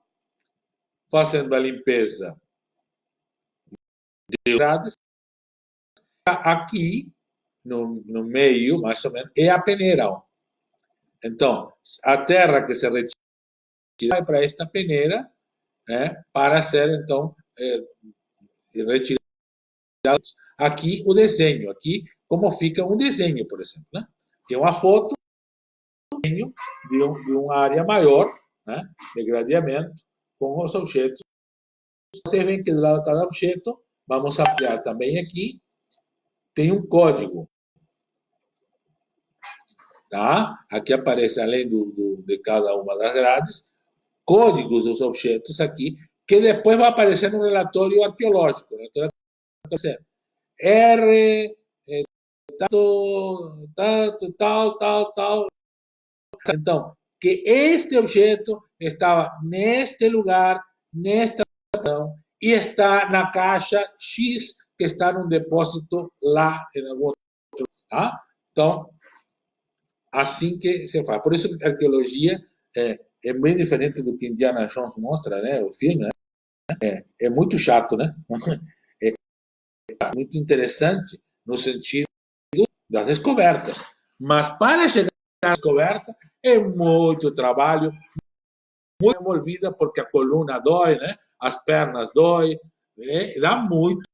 fazendo a limpeza de grades. Aqui, no meio, mais ou menos, é a peneira. Ó. Então, a terra que se retira vai para esta peneira, né, para ser, então, retirada. Aqui o desenho, aqui como fica um desenho, por exemplo. Né? Tem uma foto de uma área maior, né, de gradeamento, com os objetos. Vocês veem que do lado de cada objeto, vamos ampliar também aqui, tem um código. Tá? Aqui aparece, além de cada uma das grades, códigos dos objetos aqui, que depois vai aparecer no relatório arqueológico. R, tal. Então, que este objeto estava neste lugar, nesta região, e está na caixa X, que está num depósito lá em algum outro. Tá? Então, assim que se faz. Por isso que a arqueologia é bem diferente do que Indiana Jones mostra, né? O filme, né? É muito chato, né? É muito interessante no sentido das descobertas. Mas para chegar à descoberta é muito trabalho, muito envolvida, porque a coluna dói, né? As pernas dói, né? Dá muito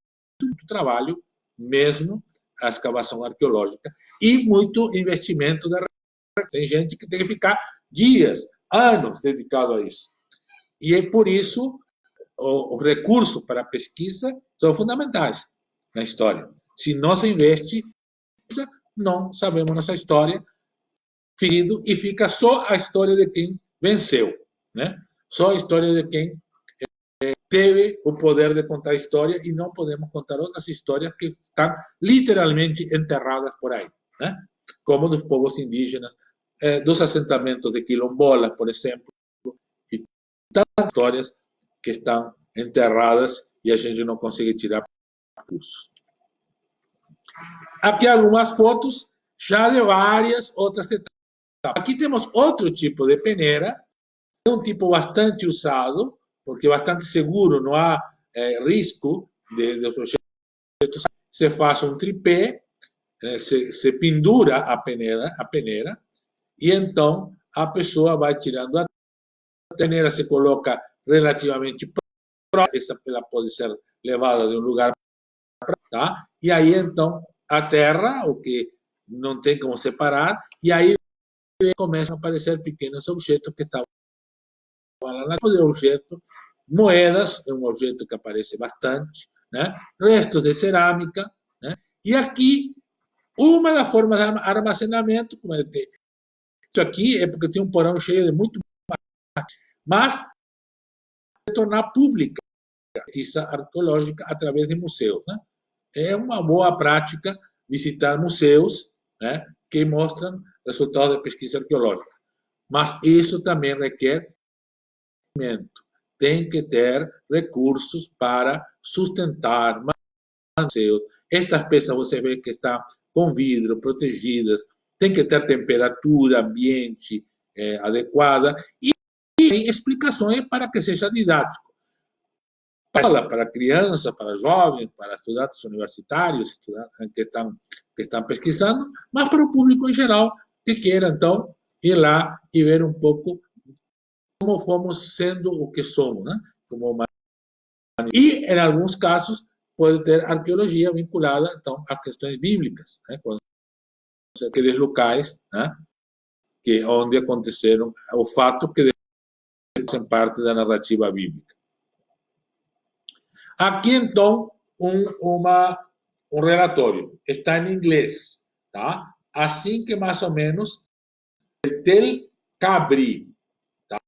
trabalho mesmo a escavação arqueológica e muito investimento da. Tem gente que tem que ficar dias, anos dedicado a isso. E é por isso os recursos para a pesquisa são fundamentais na história. Se não se investe, não sabemos nossa história, e fica só a história de quem venceu, né? Só a história de quem teve o poder de contar a história, e não podemos contar outras histórias que estão literalmente enterradas por aí, né? Como dos povos indígenas, dos assentamentos de quilombolas, por exemplo, e tantas histórias que estão enterradas e a gente não consegue tirar recursos. Aqui algumas fotos já de várias outras etapas. Aqui temos outro tipo de peneira, um tipo bastante usado, porque é bastante seguro, não há risco de objetos. Se faz um tripé, se pendura a peneira, e então a pessoa vai tirando a peneira, se coloca relativamente próxima, ela pode ser levada de um lugar para cá, e aí então a terra, o que não tem como separar, e aí começam a aparecer pequenos objetos que estavam lá na de objeto, moedas, é um objeto que aparece bastante, né? Restos de cerâmica, né? E aqui, uma das formas de armazenamento, como é que isso aqui é porque tem um porão cheio de muito, mas de tornar pública a pesquisa arqueológica através de museus, né? É uma boa prática visitar museus, né, que mostram resultados de pesquisa arqueológica. Mas isso também requer investimento. Tem que ter recursos para sustentar museus. Estas peças você vê que estão com vidro, protegidas, tem que ter temperatura, ambiente adequada, e tem explicações para que seja didático. Para crianças, para jovens, para estudantes universitários, estudantes que estão pesquisando, mas para o público em geral, que queira, então, ir lá e ver um pouco como fomos sendo o que somos, né? Como uma... E, em alguns casos, pode ter arqueologia vinculada, então, a questões bíblicas, né? Com aqueles locais, né? Onde aconteceram o fato que fazem parte da narrativa bíblica. Aqui, então, um relatório. Está em inglês, tá? Assim que, mais ou menos, o Tel Cabri, tá?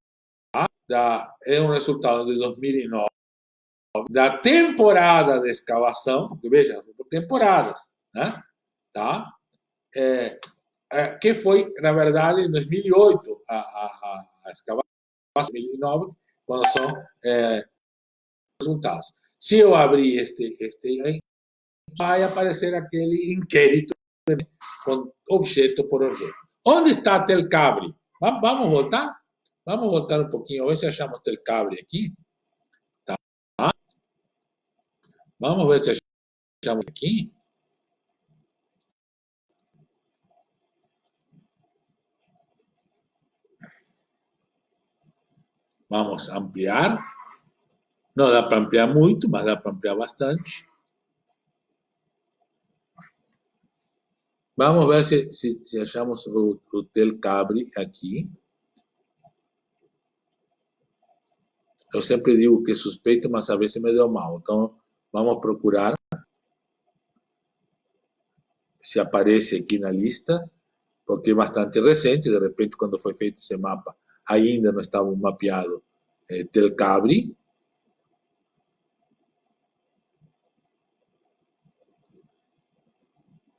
É um resultado de 2009, da temporada de escavação, porque, veja, por temporadas, né? Tá? Que foi, na verdade, em 2008, a escavação, 2009, quando são resultados. Se eu abrir este vai aparecer aquele inquérito com objeto por objeto. Onde está Tel Cabri? Vamos voltar? Vamos voltar um pouquinho, a ver se achamos Tel Cabri aqui. Tá? Vamos ver se achamos aqui. Vamos ampliar. Não dá para ampliar muito, mas dá para ampliar bastante. Vamos ver se achamos o Tel Cabre aqui. Eu sempre digo que é suspeito, mas a vezes me deu mal. Então, vamos procurar se aparece aqui na lista, porque é bastante recente. De repente, quando foi feito esse mapa, ainda não estava mapeado Tel Cabre.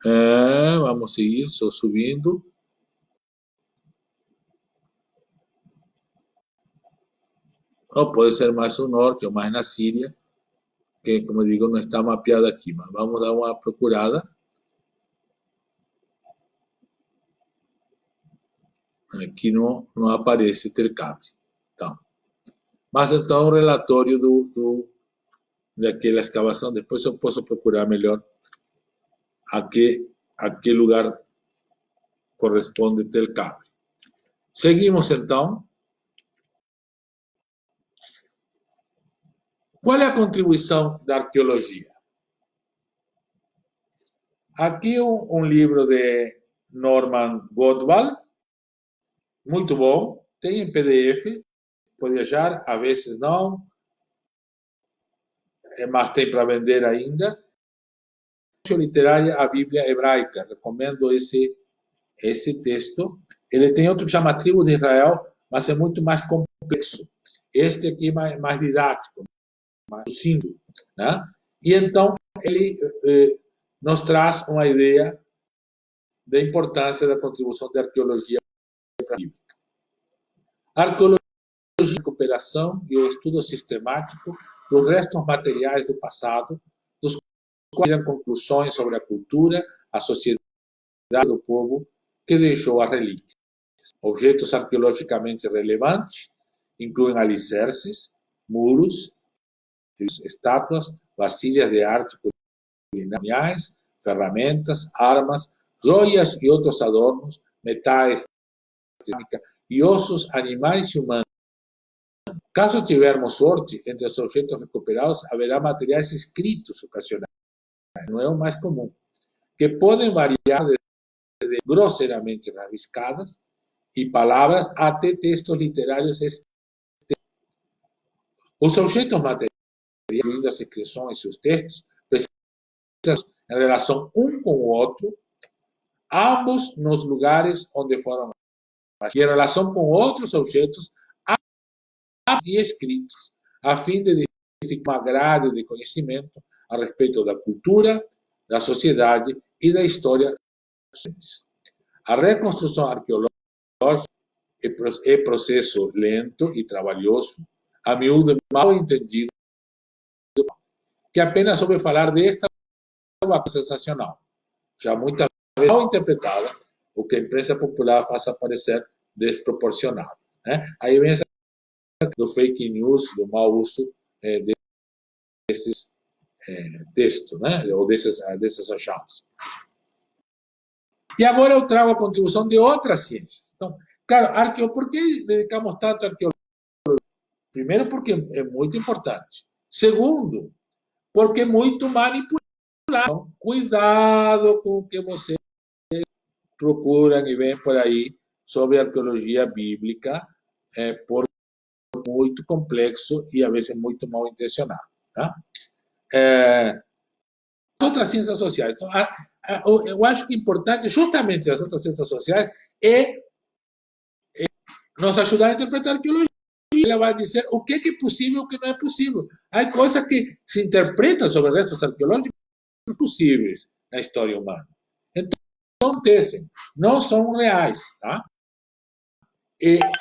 Vamos seguir, só subindo. Ou pode ser mais ao norte ou mais na Síria, que, como digo, não está mapeado aqui. Mas vamos dar uma procurada. Aqui não aparece Tel Cabre. Então, mas então o relatório daquela escavação, depois eu posso procurar melhor a que lugar corresponde Tel Cabre. Seguimos então. Qual é a contribuição da arqueologia? Aqui um livro de Norman Goodwall, muito bom, tem em PDF, pode achar, a vezes não, mas tem para vender ainda. Literária, a Bíblia Hebraica, recomendo esse texto. Ele tem outro que chama Tribo de Israel, mas é muito mais complexo. Este aqui é mais didático, mais simples, né? E então ele nos traz uma ideia da importância da contribuição da arqueologia para a Bíblia. A arqueologia é a recuperação e o estudo sistemático dos restos materiais do passado, dos quais tiram conclusões sobre a cultura, a sociedade do povo que deixou a relíquia. Objetos arqueologicamente relevantes incluem alicerces, muros, estátuas, vasilhas de arte culinárias, ferramentas, armas, joias e outros adornos, metais, e ossos animais e humanos. Caso tivermos sorte, entre os objetos recuperados haverá materiais escritos ocasionais, não é o mais comum, que podem variar desde grosseiramente rabiscadas e palavras até textos literários extensos. Os objetos materiais, incluindo as inscrições e os textos, precisam em relação um com o outro, ambos nos lugares onde foram e em relação com outros objetos e escritos, a fim de uma grade de conhecimento a respeito da cultura, da sociedade e da história. A reconstrução arqueológica é processo lento e trabalhoso, a miúdo mal entendido, que apenas ouve falar desta coisa sensacional, já muitas vezes mal interpretada, o que a imprensa popular faz parecer desproporcionado. Né? Aí vem essa do fake news, do mau uso desses textos, né? Ou desses achados. E agora eu trago a contribuição de outras ciências. Então, claro, por que dedicamos tanto à arqueologia? Primeiro, porque é muito importante. Segundo, porque é muito manipulado. Então, cuidado com o que você procura e vem por aí sobre arqueologia bíblica, por muito complexo e, a vezes, muito mal intencionado. Tá? Outras ciências sociais. Então, eu acho que é importante, justamente as outras ciências sociais, nos ajudar a interpretar a arqueologia. Ela vai dizer o que é possível e o que não é possível. Há coisas que se interpretam sobre restos arqueológicos possíveis na história humana. Então, acontecem, não são reais, tá?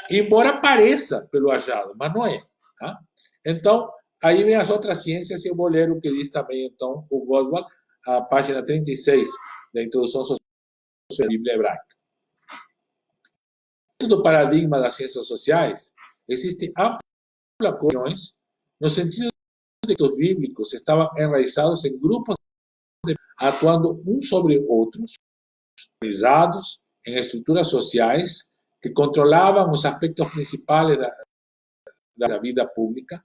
Embora pareça pelo achado, mas não é. Tá? Então, aí vem as outras ciências, e eu vou ler o que diz também, então, o Goldwall, a página 36 da Introdução Social da Bíblia Hebraica. Dentro do paradigma das ciências sociais, existem amplas opiniões no sentido de que os bíblicos estavam enraizados em grupos atuando uns sobre outros, organizados em estruturas sociais que controlavam os aspectos principais da vida pública,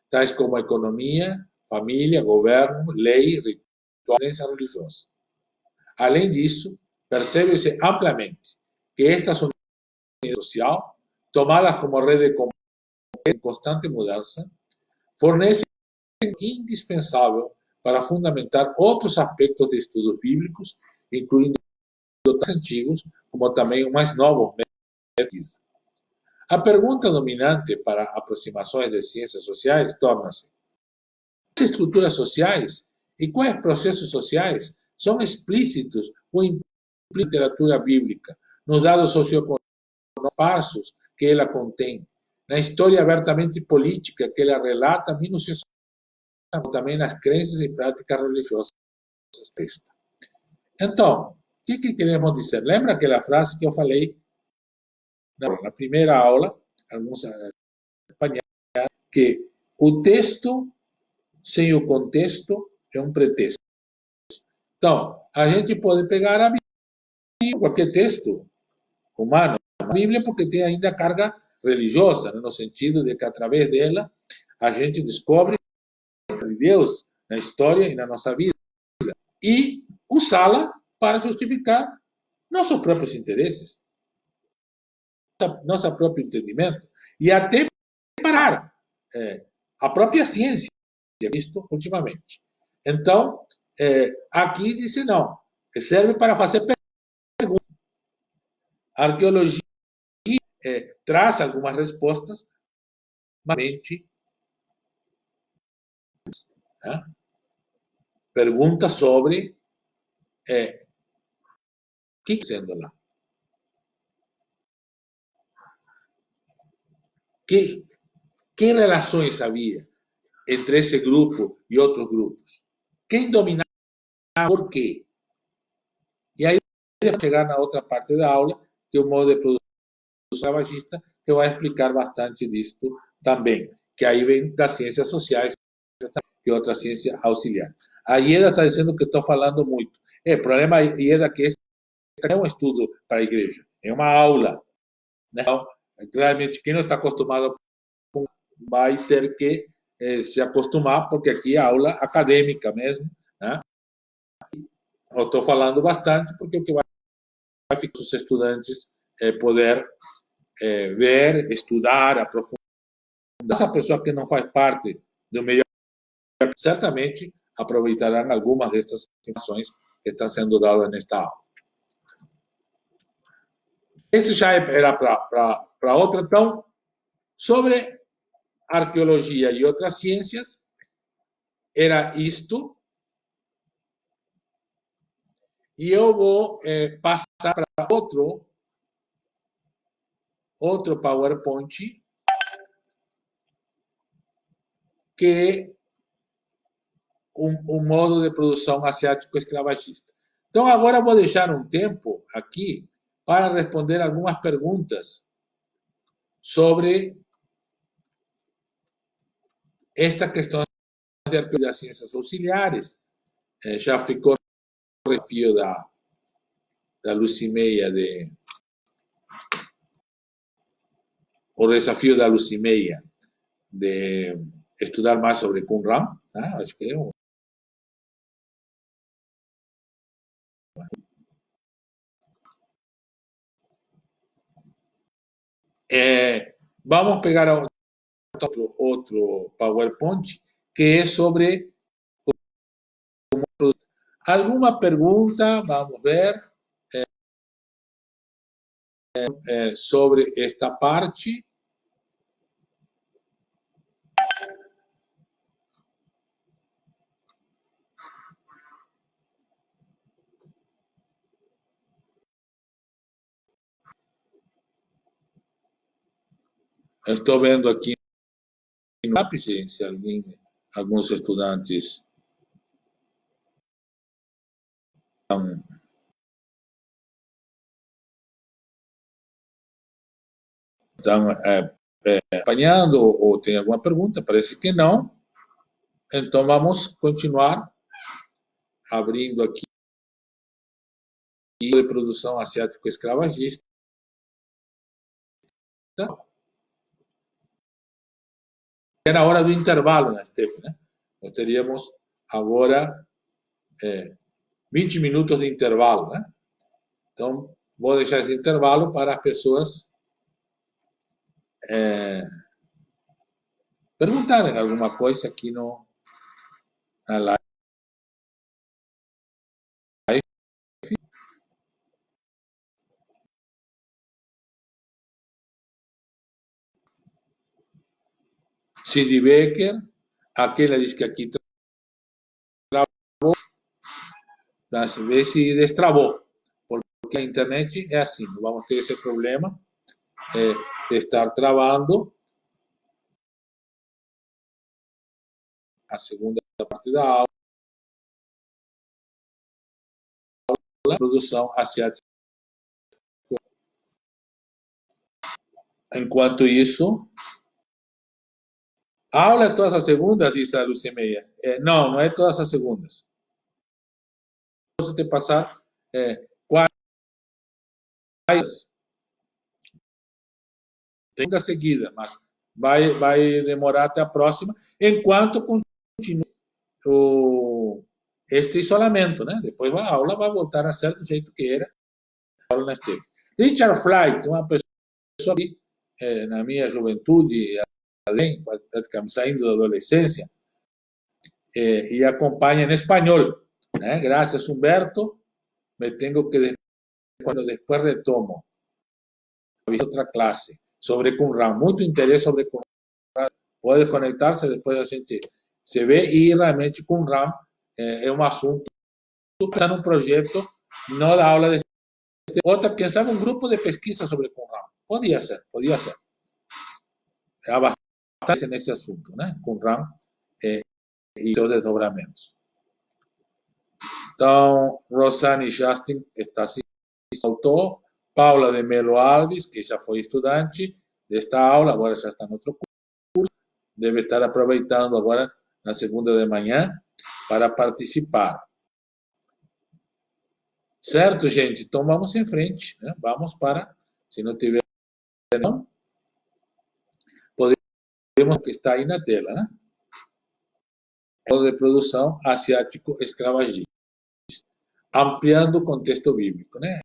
tais como economia, família, governo, lei, ritual e crença religiosa. Além disso, percebe-se amplamente que estas unidades social, tomadas como red de comunidad en constante mudanza, fornecen indispensável para fundamentar outros aspectos de estudos bíblicos, incluindo os antigos, como também os mais novos. A pergunta dominante para aproximações de ciências sociais torna-se: quais estruturas sociais e quais processos sociais são explícitos ou implícitos na literatura bíblica, nos dados socioeconômicos esparsos que ela contém, na história abertamente política que ela relata minuciosamente, também nas crenças e práticas religiosas desta. Então, o que queremos dizer? Lembra aquela frase que eu falei na primeira aula, alguns acompanharam, que o texto sem o contexto é um pretexto. Então, a gente pode pegar a Bíblia, qualquer texto humano, a Bíblia, porque tem ainda carga religiosa, no sentido de que através dela a gente descobre de Deus na história e na nossa vida, e usá-la para justificar nossos próprios interesses, nosso próprio entendimento, e até parar a própria ciência, visto ultimamente. Então, aqui diz não, serve para fazer perguntas. A arqueologia traz algumas respostas, mas perguntas sobre o que está sendo lá. Que relações havia entre esse grupo e outros grupos? Quem dominava por quê? E aí vamos chegar na outra parte da aula, que é o modo de produção escravagista, que vai explicar bastante disto também, que aí vem das ciências sociais e outra ciência auxiliar. A Ieda está dizendo que estou falando muito. O problema, Ieda, é que este não é um estudo para a igreja, é uma aula. Então, claramente, quem não está acostumado vai ter que se acostumar, porque aqui é aula acadêmica mesmo, né? Eu estou falando bastante, porque o que vai ficar os estudantes poder ver, estudar, aprofundar. Essa pessoa que não faz parte do meio, certamente aproveitarão algumas destas informações que estão sendo dadas nesta aula. Esse já era para outra. Então, sobre arqueologia e outras ciências, era isto. E eu vou passar para outro PowerPoint, que é um modo de produção asiático escravagista. Então, agora vou deixar um tempo aqui para responder algumas perguntas sobre esta questão de arqueologia das ciências auxiliares. Já ficou o desafio da Lucimeia o desafio da Lucimeia de estudar mais sobre Qumran, né? Acho que é vamos pegar outro PowerPoint, que é sobre alguma pergunta, vamos ver, sobre esta parte. Estou vendo aqui no lápis, se alguns estudantes estão acompanhando ou tem alguma pergunta. Parece que não. Então, vamos continuar abrindo aqui de produção asiático-escravagista. É na hora do intervalo, né, Steph? Né? Nós teríamos agora 20 minutos de intervalo, né? Então, vou deixar esse intervalo para as pessoas perguntarem alguma coisa aqui na live. Sid Becker, aquela diz que aqui travou, mas vê se destravou, porque a internet é assim, não vamos ter esse problema de estar travando a segunda parte da aula, produção asiática. Enquanto isso, a aula é todas as segundas, diz a Lucimeia. Não, não é todas as segundas. Posso te passar quais tem da seguida, mas vai demorar até a próxima, enquanto continua este isolamento, né? Depois a aula vai voltar a ser do jeito que era a aula na Steph. Richard Flight, uma pessoa que, na minha juventude, além, praticamente saindo da adolescência, e acompanha em espanhol, né? Graças, Humberto, me tenho que, quando depois retomo, outra classe sobre Qumran, muito interesse sobre Qumran, pode conectar-se, depois a gente se vê, e realmente Qumran é um assunto, está num projeto, não da aula de outra, pensava um grupo de pesquisa sobre Qumran, podia ser, há bastante nesse assunto, né? Qumran e seus desdobramentos. Então, Rosane Justin está se soltou, Paula de Melo Alves, que já foi estudante desta aula, agora já está em outro curso, deve estar aproveitando agora na segunda de manhã para participar. Certo, gente? Então vamos em frente, né? Vamos para, se não tiver, não, podemos que está aí na tela, né? Modo de produção asiático escravagista, ampliando o contexto bíblico, né?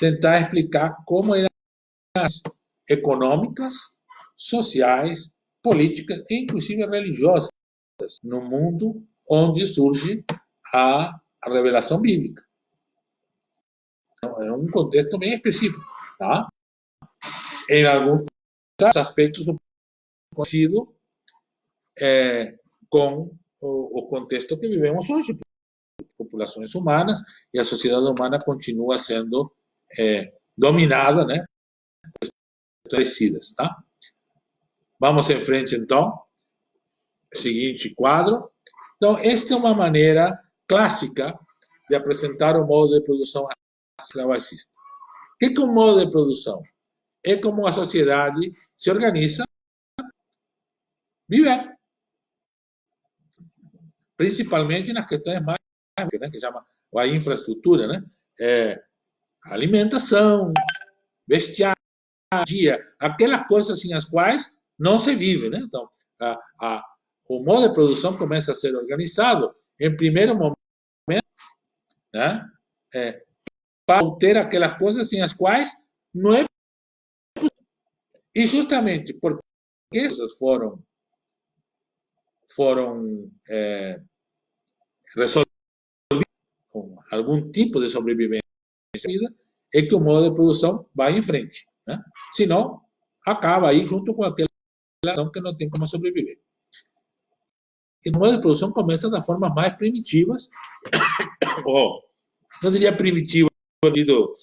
Tentar explicar como eram as econômicas, sociais, políticas e inclusive religiosas no mundo onde surge a revelação bíblica. É um contexto bem específico, tá? Em alguns aspectos conhecido com o contexto que vivemos hoje, populações humanas, e a sociedade humana continua sendo dominada, né? Estabelecidas, tá? Vamos em frente, então. Seguinte quadro. Então, esta é uma maneira clássica de apresentar o modo de produção escravagista. O que é um modo de produção? É como a sociedade se organiza viver. Principalmente nas questões mais, né, que chama a infraestrutura, né? Alimentação, vestiário, aquelas coisas sem as quais não se vive, né? Então, o modo de produção começa a ser organizado em primeiro momento, né? Para ter aquelas coisas sem as quais não é possível. E justamente porque essas foram resolvidas com algum tipo de sobrevivência na vida, é que o modo de produção vai em frente, né? Senão, acaba aí junto com aquela ação que não tem como sobreviver. E o modo de produção começa das formas mais primitivas, ou não diria primitiva no sentido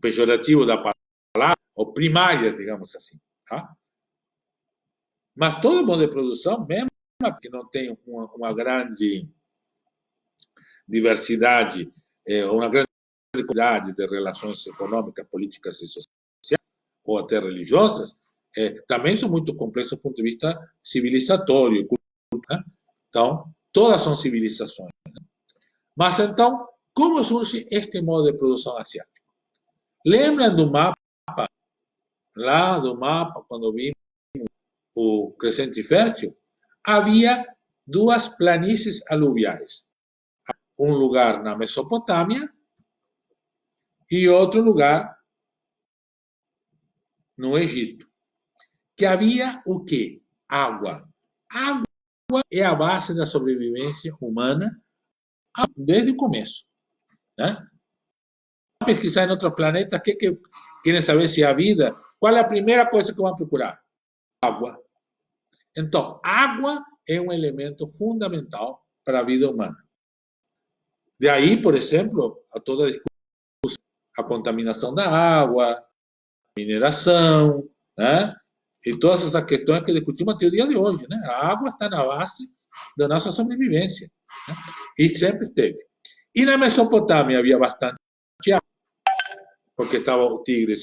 pejorativo da palavra, ou primárias, digamos assim, tá? Mas todo modo de produção, mesmo que não tenha uma grande diversidade, uma grande quantidade de relações econômicas, políticas e sociais, ou até religiosas, também são muito complexos do ponto de vista civilizatório. Né? Então, todas são civilizações. Né? Mas, então, como surge este modo de produção asiático? Lembram do mapa, lá do mapa, quando vimos o Crescente Fértil? Havia duas planícies aluviais. Um lugar na Mesopotâmia e outro lugar no Egito, que havia o quê? Água. Água é a base da sobrevivência humana desde o começo. Né? Pesquisar em outros planetas, que querem saber se há vida, qual é a primeira coisa que vão procurar? Água. Então, água é um elemento fundamental para a vida humana. De aí, por exemplo, a toda a contaminação da água, mineração, né? E todas essas questões que discutimos até o dia de hoje. Né? A água está na base da nossa sobrevivência. Né? E sempre esteve. E na Mesopotâmia havia bastante água, porque estava o Tigre,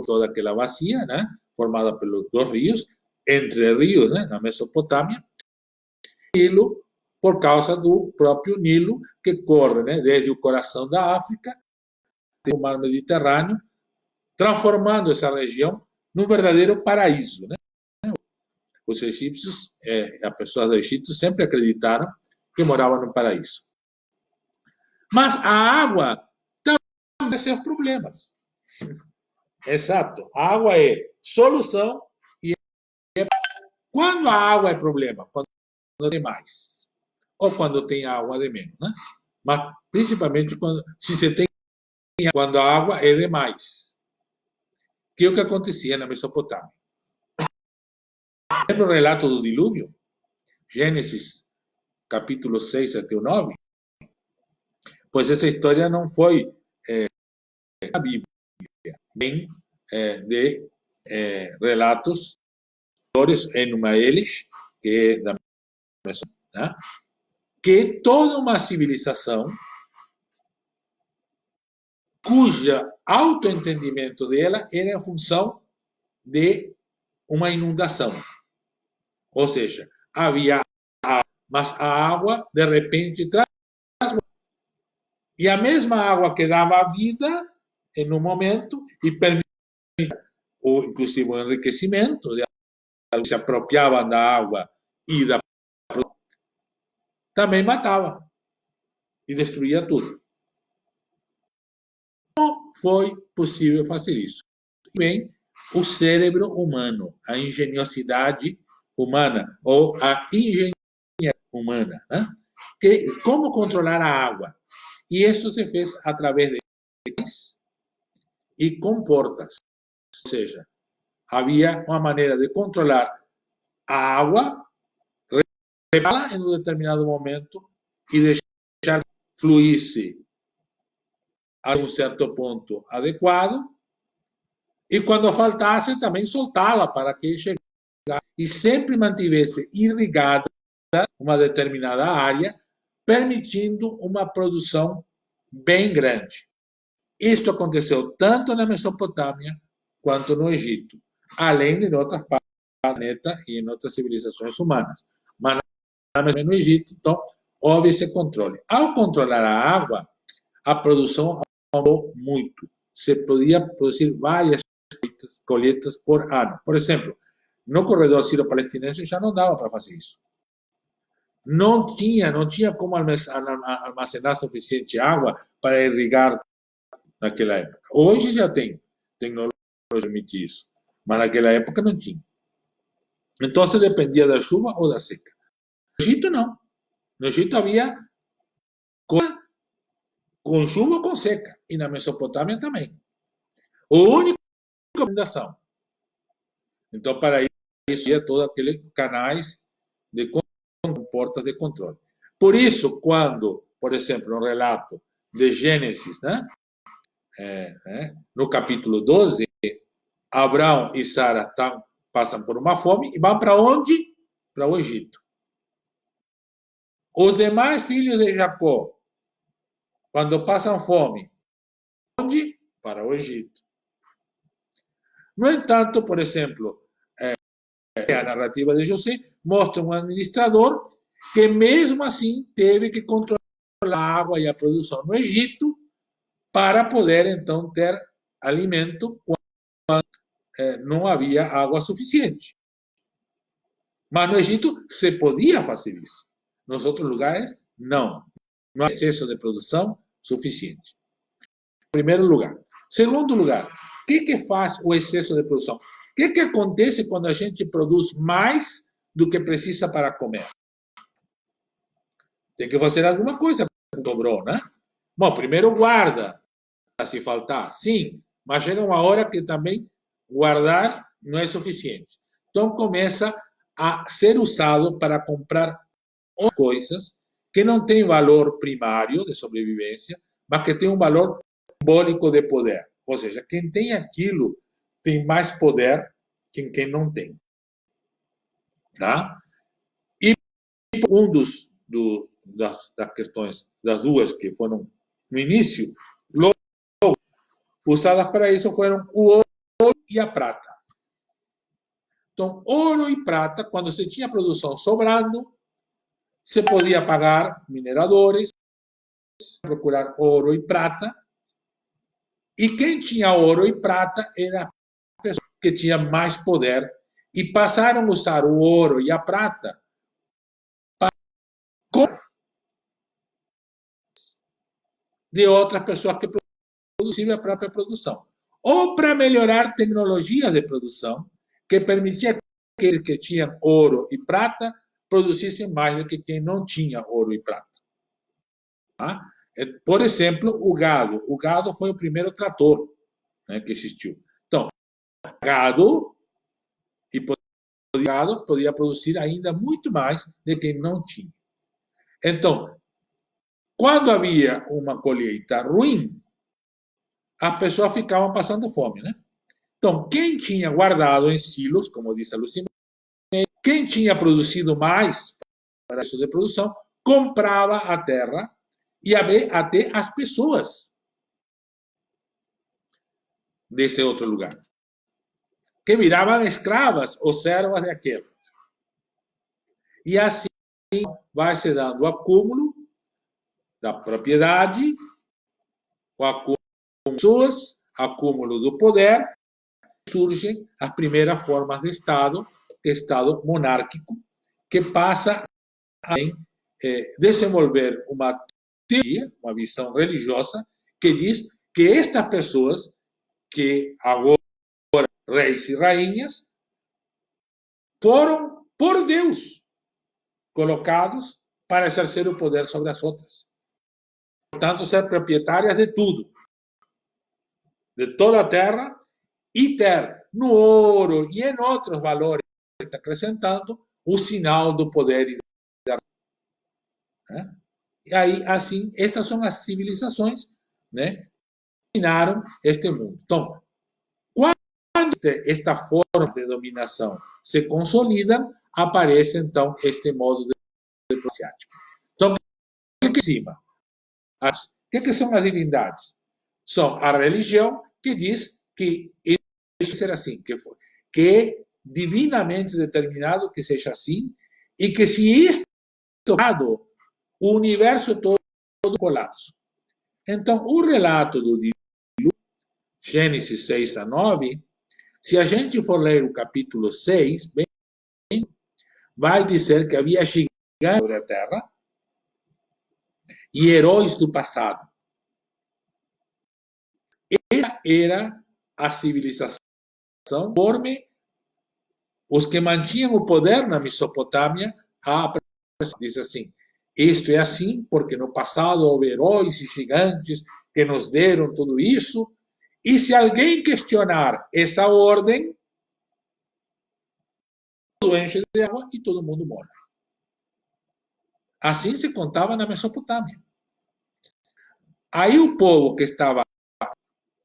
toda aquela bacia, né? Formada pelos dois rios, entre rios, né? Na Mesopotâmia, Nilo, por causa do próprio Nilo, que corre, né? Desde o coração da África até o mar Mediterrâneo, transformando essa região num verdadeiro paraíso. Né? Os egípcios, as pessoas do Egito sempre acreditaram que moravam no paraíso. Mas a água também tem seus problemas. Exato. A água é solução e quando a água é problema? Quando tem mais. Ou quando tem água de menos. Né? Mas principalmente se você tem quando a água é demais. Que é o que acontecia na Mesopotâmia. Lembra o relato do dilúvio? Gênesis, capítulo 6 até o 9? Pois essa história não foi na Bíblia, nem de relatos em uma deles, que é da Mesopotâmia, né? Que toda uma civilização cuja autoentendimento dela era em função de uma inundação. Ou seja, havia água, mas a água, de repente, traz. E a mesma água que dava vida, em um momento, e permitia, inclusive, o enriquecimento, se apropriavam da água e da também matava e destruía tudo. Não foi possível fazer isso. E bem, o cérebro humano, a engenhosidade humana, ou a engenharia humana, né? Como controlar a água? E isso se fez através de e comportas. Ou seja, havia uma maneira de controlar a água, repará-la em um determinado momento e deixar fluir-se a um certo ponto adequado, e quando faltasse também soltá-la para que chegasse e sempre mantivesse irrigada uma determinada área, permitindo uma produção bem grande. Isto aconteceu tanto na Mesopotâmia quanto no Egito, além de em outras partes do planeta e em outras civilizações humanas. Mas no Egito, então, houve esse controle. Ao controlar a água, a produção aumentou muito. Se podia produzir várias colheitas por ano. Por exemplo, no corredor sírio-palestinense já não dava para fazer isso. Não tinha como armazenar suficiente água para irrigar naquela época. Hoje já tem tecnologia que permite isso, mas naquela época não tinha. Então, se dependia da chuva ou da seca. No Egito, não. No Egito havia coisa com chuva ou com seca. E na Mesopotâmia também. O único recomendação. Então, para isso, ia todos aqueles canais de portas de controle. Por isso, quando, por exemplo, no relato de Gênesis, né? No capítulo 12, Abraão e Sara passam por uma fome e vão para onde? Para o Egito. Os demais filhos de Jacó, quando passam fome, onde? Para o Egito. No entanto, por exemplo, a narrativa de José mostra um administrador que, mesmo assim, teve que controlar a água e a produção no Egito para poder, então, ter alimento quando não havia água suficiente. Mas no Egito se podia fazer isso. Nos outros lugares, não. Não há excesso de produção suficiente. Primeiro lugar. Segundo lugar, o que faz o excesso de produção? O que acontece quando a gente produz mais do que precisa para comer? Tem que fazer alguma coisa que sobrou, né? Bom, primeiro guarda, se faltar, sim, mas chega uma hora que também guardar não é suficiente. Então começa a ser usado para comprar coisas que não têm valor primário de sobrevivência, mas que têm um valor simbólico de poder. Ou seja, quem tem aquilo tem mais poder que quem não tem. Tá? E um das questões, das duas que foram no início, usadas para isso foram o ouro e a prata. Então, ouro e prata, quando se tinha produção sobrando, se podia pagar mineradores, procurar ouro e prata, e quem tinha ouro e prata era a pessoa que tinha mais poder, e passaram a usar o ouro e a prata de outras pessoas que produziam a própria produção. Ou para melhorar tecnologia de produção, que permitia que aqueles que tinham ouro e prata produzissem mais do que quem não tinha ouro e prata. Tá? Por exemplo, o gado. O gado foi o primeiro trator, né, que existiu. Então, gado e gado podia produzir ainda muito mais do que não tinha. Então, quando havia uma colheita ruim, as pessoas ficavam passando fome, né? Então, quem tinha guardado em silos, como disse a Lucimene, quem tinha produzido mais para isso de produção, comprava a terra e até as pessoas desse outro lugar, que viravam escravas ou servas daquelas. E assim vai se dando o acúmulo da propriedade, o acúmulo de pessoas, acúmulo do poder, surgem as primeiras formas de Estado, que é o Estado monárquico, que passa a desenvolver uma teoria, uma visão religiosa, que diz que estas pessoas, que agora reis e rainhas, foram, por Deus, colocados para exercer o poder sobre as outras. Portanto, ser proprietárias de tudo, de toda a terra, e ter no ouro e em outros valores que está acrescentando o sinal do poder e da né? E aí, assim, estas são as civilizações, né, que dominaram este mundo. Então, quando esta forma de dominação se consolida, aparece, então, este modo de asiático. Então, o que é cima? O que são as divindades? São a religião que diz que isso ser assim, que é divinamente determinado que seja assim, e que se isto é errado, o universo todo colapso. Então, o relato do dilúvio, Gênesis 6 a 9, se a gente for ler o capítulo 6, bem, vai dizer que havia gigantes sobre a terra e heróis do passado. Essa era a civilização conforme os que mantinham o poder na Mesopotâmia. Diz assim: isto é assim porque no passado houve heróis e gigantes que nos deram tudo isso, e se alguém questionar essa ordem, tudo enche de água e todo mundo morre. Assim se contava na Mesopotâmia. Aí o povo que estava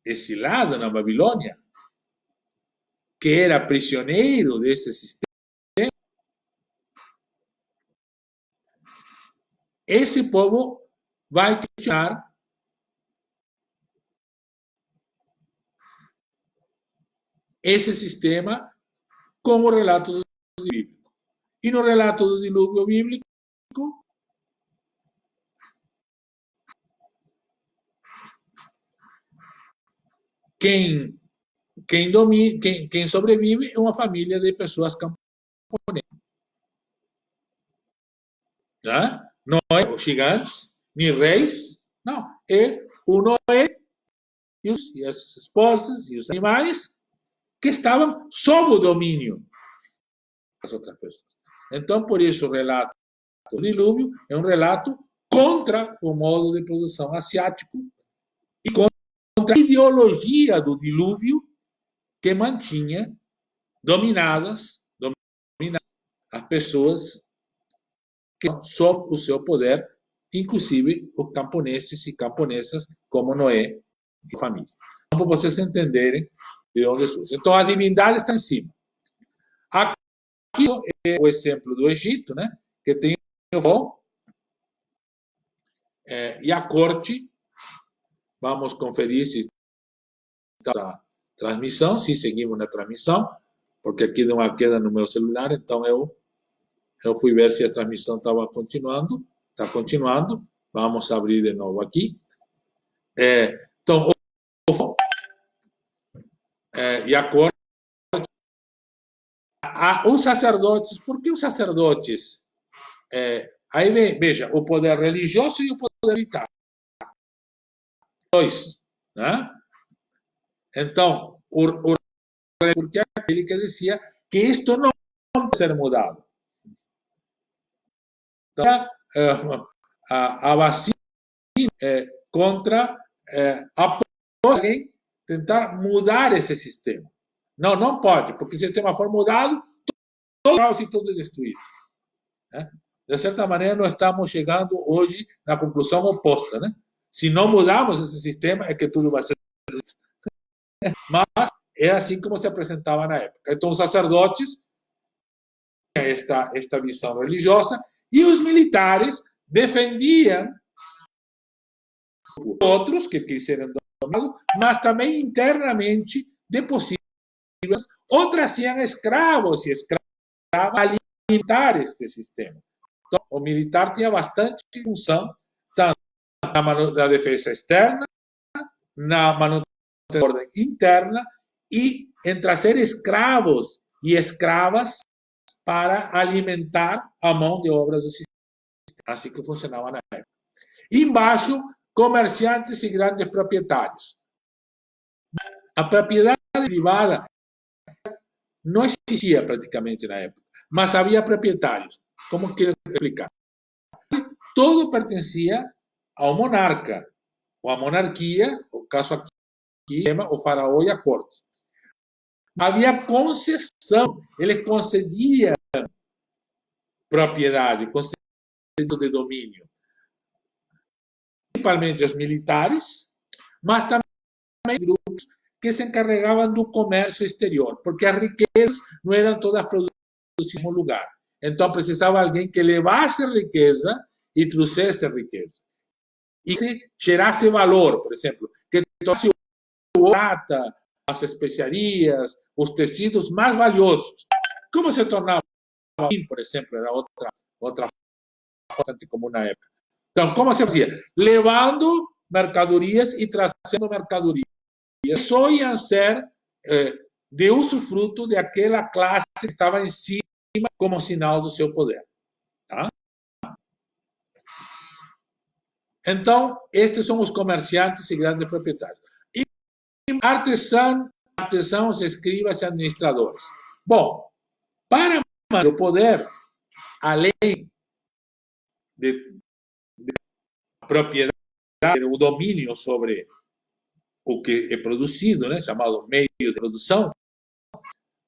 exilado na Babilônia, que era prisioneiro desse sistema, esse povo vai questionar esse sistema com o relato do dilúvio bíblico. E no relato do dilúvio bíblico, quem quem sobrevive é uma família de pessoas camponesas. Né? Não é os gigantes, nem reis, não. É o Noé e as esposas e os animais que estavam sob o domínio das outras pessoas. Então, por isso, o relato do dilúvio é um relato contra o modo de produção asiático e contra a ideologia do dilúvio que mantinha dominadas as pessoas que sob o seu poder, inclusive os camponeses e camponesas como Noé e família. Então, para vocês entenderem de onde surge. Então, a divindade está em cima. Aqui é o exemplo do Egito, né? Que tem o faraó e a corte. Vamos conferir se está a transmissão, se seguimos na transmissão, porque aqui deu uma queda no meu celular, então eu fui ver se a transmissão estava continuando. Está continuando. Vamos abrir de novo aqui. Então, e a corte. Os sacerdotes, por que os sacerdotes? Aí veja, o poder religioso e o poder militar. Dois, né? Então, porque é aquele que dizia que isto não pode ser mudado. Então, a vacina contra alguém tentar mudar esse sistema. Não, não pode, porque se o sistema for mudado, todo caos e tudo é destruído. Né? De certa maneira, nós estamos chegando hoje na conclusão oposta. Né? Se não mudarmos esse sistema, é que tudo vai ser. Mas é assim como se apresentava na época. Então, os sacerdotes tinham esta visão religiosa e os militares defendiam outros que quiseram dominá-lo, mas também internamente de possíveis ou traziam escravos e escravos para alimentar esse sistema. Então, o militar tinha bastante função, tanto na defesa externa, na manutenção da ordem interna e em trazer escravos e escravas para alimentar a mão de obra do sistema. Assim que funcionava na época. Embaixo, comerciantes e grandes proprietários. A propriedade privada não existia praticamente na época, mas havia proprietários. Como quero explicar? Todo pertencia ao monarca, ou à monarquia, o caso aqui, o faraó e a corte. Havia concessão, ele concedia propriedade, conceito de domínio, principalmente aos militares, mas também grupos que se encarregavam do comércio exterior, porque as riquezas não eram todas produzidas no mesmo lugar. Então precisava alguém que levasse riqueza e trouxesse riqueza. E que gerasse valor, por exemplo, que trouxesse o prata, as especiarias, os tecidos mais valiosos. Como se tornava, por exemplo, era outra bastante comum na época. Então, como se fazia? Levando mercadorias e trazendo mercadorias. Só iam ser de usufruto daquela classe que estava em cima como sinal do seu poder. Tá? Então, estes são os comerciantes e grandes proprietários. E artesãos, escribas e administradores. Bom, para o poder, além de propriedade, o domínio sobre o que é produzido, né, chamado meio de produção,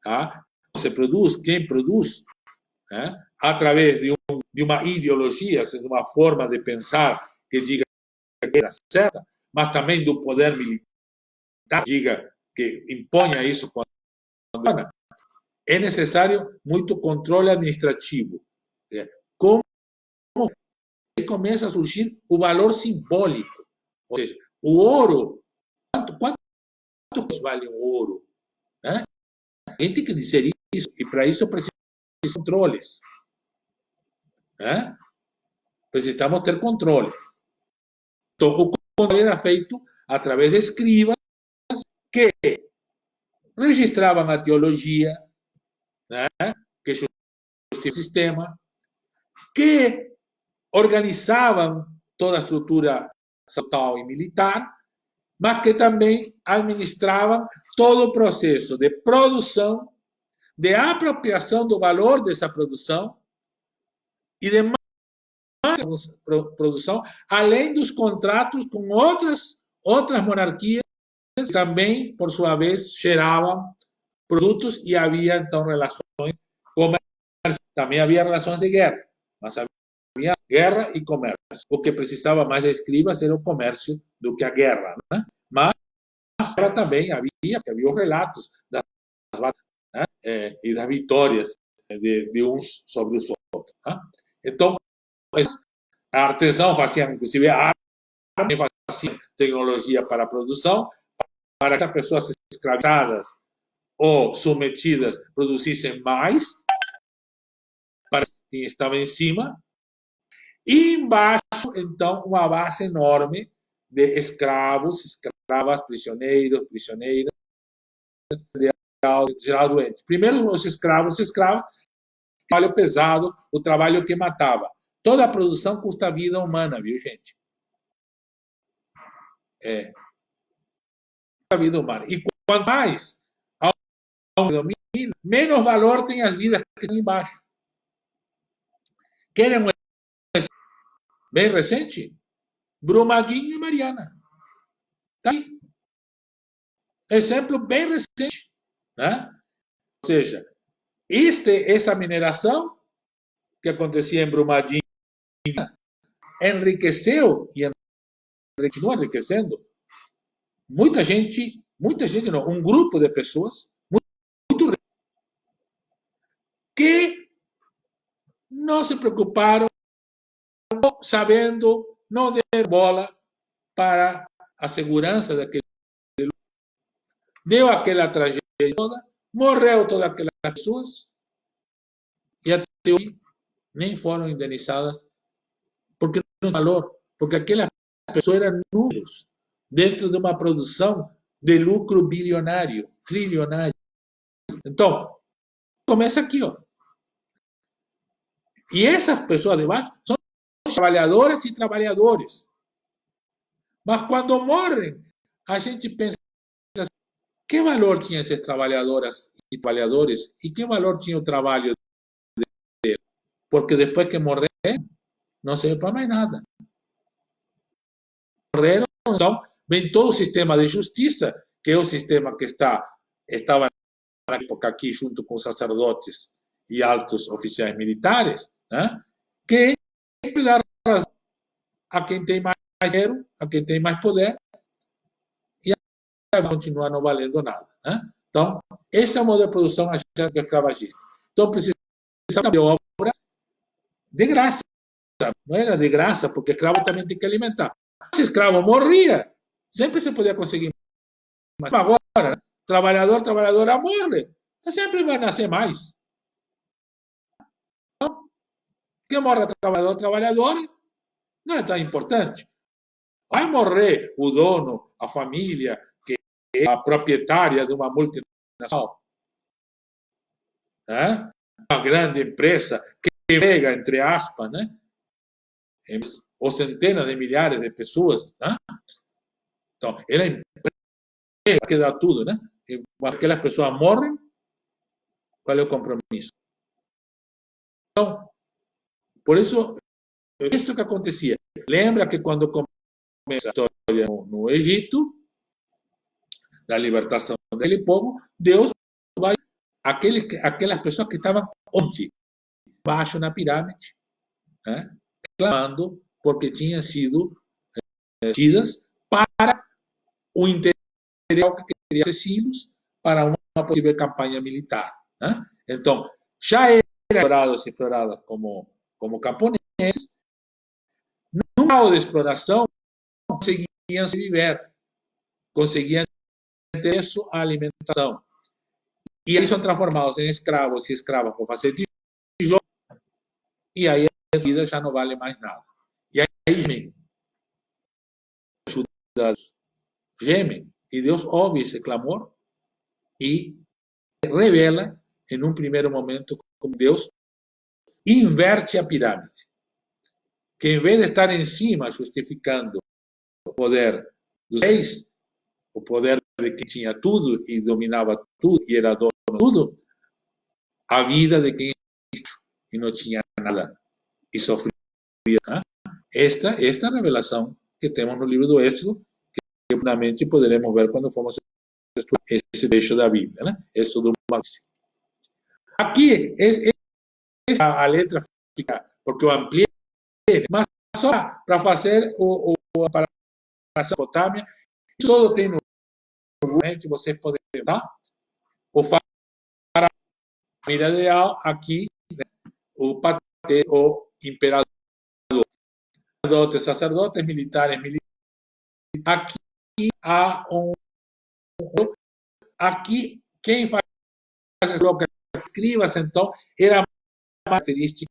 tá? Se produz, quem produz, né, através de uma ideologia, de uma forma de pensar que diga que era certa, mas também do poder militar, diga que imponha isso quando é necessário muito controle administrativo. Como começa a surgir o valor simbólico, ou seja, o ouro, quanto vale o ouro? Né? A gente tem que dizer isso, e para isso precisa de controles. Né? Precisamos ter controle. Então, o controle era feito através de escribas que registravam a teologia, né? Que justificavam o sistema, que organizavam toda a estrutura estatal e militar, mas que também administravam todo o processo de produção, de apropriação do valor dessa produção e de produção, além dos contratos com outras monarquias que também, por sua vez, geravam produtos e havia, então, relações comerciais. Também havia relações de guerra, mas havia guerra e comércio. O que precisava mais de escribas era o comércio do que a guerra, né? Mas também havia os relatos das batalhas, né? E das vitórias de uns sobre os outros. Né? Então, artesãos faziam, inclusive, armas, faziam tecnologia para a produção, para que as pessoas escravizadas ou submetidas produzissem mais para quem estava em cima, e embaixo, então, uma base enorme de escravos, escravas, prisioneiros, prisioneiras, geral doentes. Primeiro, os escravos, trabalho pesado, o trabalho que matava. Toda a produção custa vida humana, viu, gente? A vida humana. E quanto mais domina, menos valor tem as vidas que estão embaixo. Querem um exemplo bem recente? Brumadinho e Mariana. Tá aí. Exemplo bem recente. Né? Ou seja, essa mineração que acontecia em Brumadinho enriqueceu e continua enriquecendo muita gente não, um grupo de pessoas muito que não se preocuparam, sabendo, não deram bola para a segurança daquele lugar. Deu aquela tragédia toda, morreu todas aquelas pessoas e até hoje nem foram indenizadas porque não tem valor, porque aquelas pessoas eram números dentro de uma produção de lucro bilionário, trilionário. Então, começa aqui, ó. E essas pessoas de baixo são trabalhadoras e trabalhadores. Mas quando morrem, a gente pensa assim, que valor tinham essas trabalhadoras e trabalhadores e que valor tinha o trabalho deles? Porque depois que morreram, não serve para mais nada. Morreram, então, vem todo o sistema de justiça, que é o sistema que estava na época aqui junto com os sacerdotes e altos oficiais militares, né? Que dá razão a quem tem mais dinheiro, a quem tem mais poder, e vai continuar não valendo nada. Né? Então, esse é o modo de produção escravagista. Então, precisa de obra de graça. Não era de graça, porque escravo também tem que alimentar. Se escravo morria, sempre se podia conseguir mais. Agora, né? Trabalhadora morre, sempre vai nascer mais. Então, que morra trabalhadora, não é tão importante. Vai morrer o dono, a família, que é a proprietária de uma multinacional, né? Uma grande empresa que emprega, entre aspas, né? Ou centenas de milhares de pessoas. Né? Então, ela emprega que dá tudo, né? E aquelas pessoas morrem, qual é o compromisso? Então, por isso, isto que acontecia. Lembra que quando começa a história no Egito, da libertação daquele povo, Deus vai aquelas pessoas que estavam onde? Baixo na pirâmide, né? Clamando porque tinham sido tidas para o interior que queria acessíveis para uma possível campanha militar. Né? Então, já eram exploradas como camponeses, no grau de exploração, conseguiam viver, conseguiam ter acesso à alimentação. E eles são transformados em escravos e escravas por fazer tijolo, e aí a vida já não vale mais nada. E aí gemem, e Deus ouve esse clamor e revela, em um primeiro momento, como Deus inverte a pirâmide. Que em vez de estar em cima justificando o poder dos reis, o poder de quem tinha tudo e dominava tudo e era dono de tudo, a vida de quem e não tinha nada e sofria. Né? Esta é a revelação que temos no livro do Êxodo, que plenamente poderemos ver quando formos estudar esse trecho da Bíblia, né? Êxodo 1. Aqui, a letra fica, porque eu ampliei, mas só para fazer a Mesopotâmia, todo tem no Google, vocês podem ver, o família ideal aqui, né? O patriarca, o imperador, sacerdotes, militares. Aqui há aqui quem faz escribas, então, era mais característica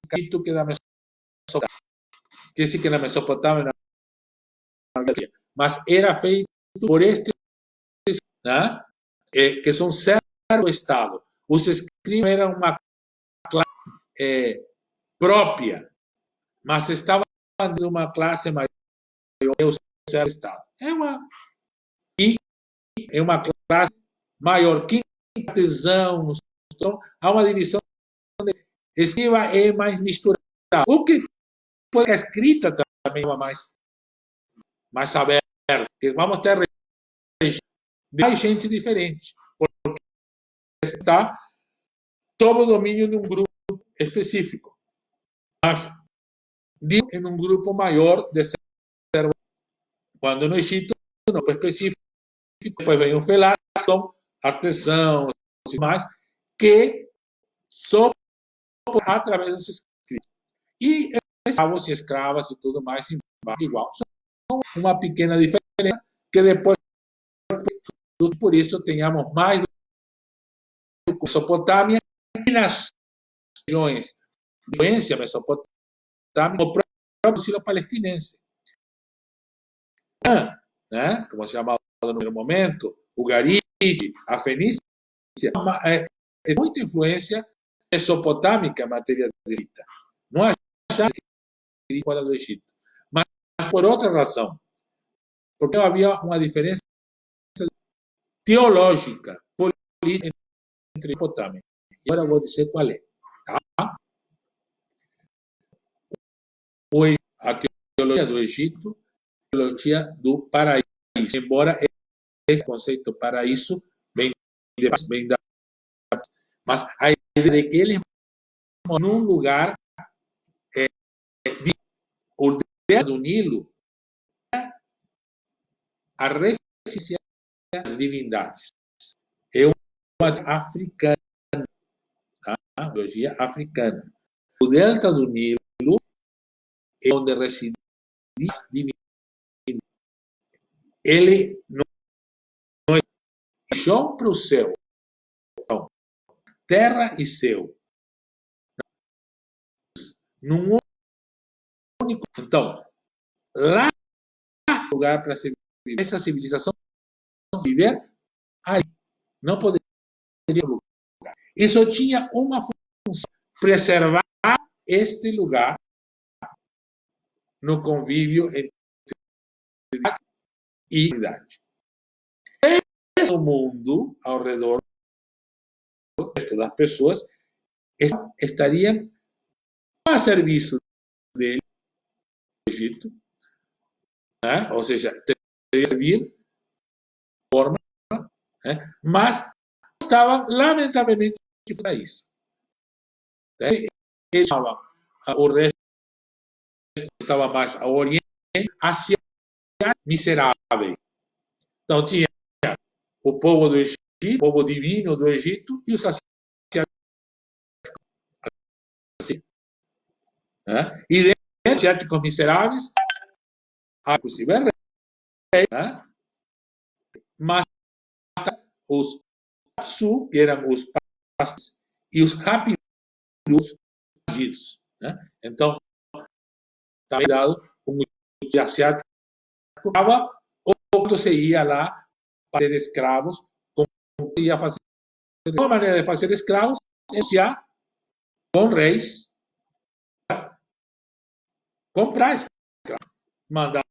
que da Mesopotâmia. Quer dizer que na Mesopotâmia não havia, mas era feito por este, né? Que são servos do Estado. Os escribas eram uma classe própria, mas estavam de uma classe maior, o servo do Estado. É uma classe maior. Quem artesãos, então, há uma divisão. Escriba é mais misturada. O que a escrita também é mais aberta, que vamos ter mais gente diferente, porque está sob o domínio de um grupo específico, mas em um grupo maior de servos. Quando no Egito, um grupo específico, depois vem um felácio, são artesãos e mais, que só através dos escritos. E escravos e escravas e tudo mais igual. Só uma pequena diferença que depois, por isso, tenhamos mais Mesopotâmia e nas regiões de influência mesopotâmica, o próprio silo palestinense. Né? Como se chamava no primeiro momento, o Garite, a Fenícia, é muita influência mesopotâmica em matéria de escrita. Não há chance de ir fora do Egito. Mas por outra razão, porque havia uma diferença teológica, política entre Mesopotâmia. E agora vou dizer qual é. Tá? A teologia do Egito, a teologia do paraíso. Embora esse conceito paraíso vem da. Mas a ideia de que ele num lugar o do Nilo, a resistência às divindades. É uma africana, a teologia africana. O delta do Nilo é onde residem as divindades. Ele não é chão para o céu, não. Terra e céu. Num único. Então, lá é lugar para se viver. Essa civilização viver aí. Não poderia lugar. E só tinha uma função: preservar este lugar no convívio entre e idade. O mundo ao redor das pessoas estariam a serviço dele, do Egito, né? Ou seja, teria que servir de forma, né? Mas estavam, lamentavelmente, para isso. Eles chamavam o resto estava mais ao oriente, Ásia miseráveis. Então tinha o povo do Egito, o povo divino do Egito e os asiáticos. Assim, né? E dentro dos asiáticos miseráveis, há inclusive reis, né? Mas os Apsu, que eram os pastores, e os Rapidus, os bandidos. Né? Então, também dado com os asiáticos, ou se ia lá para ser escravos, como ia fazer. Uma maneira de fazer escravos é negociar com reis, comprar escravos. Mandar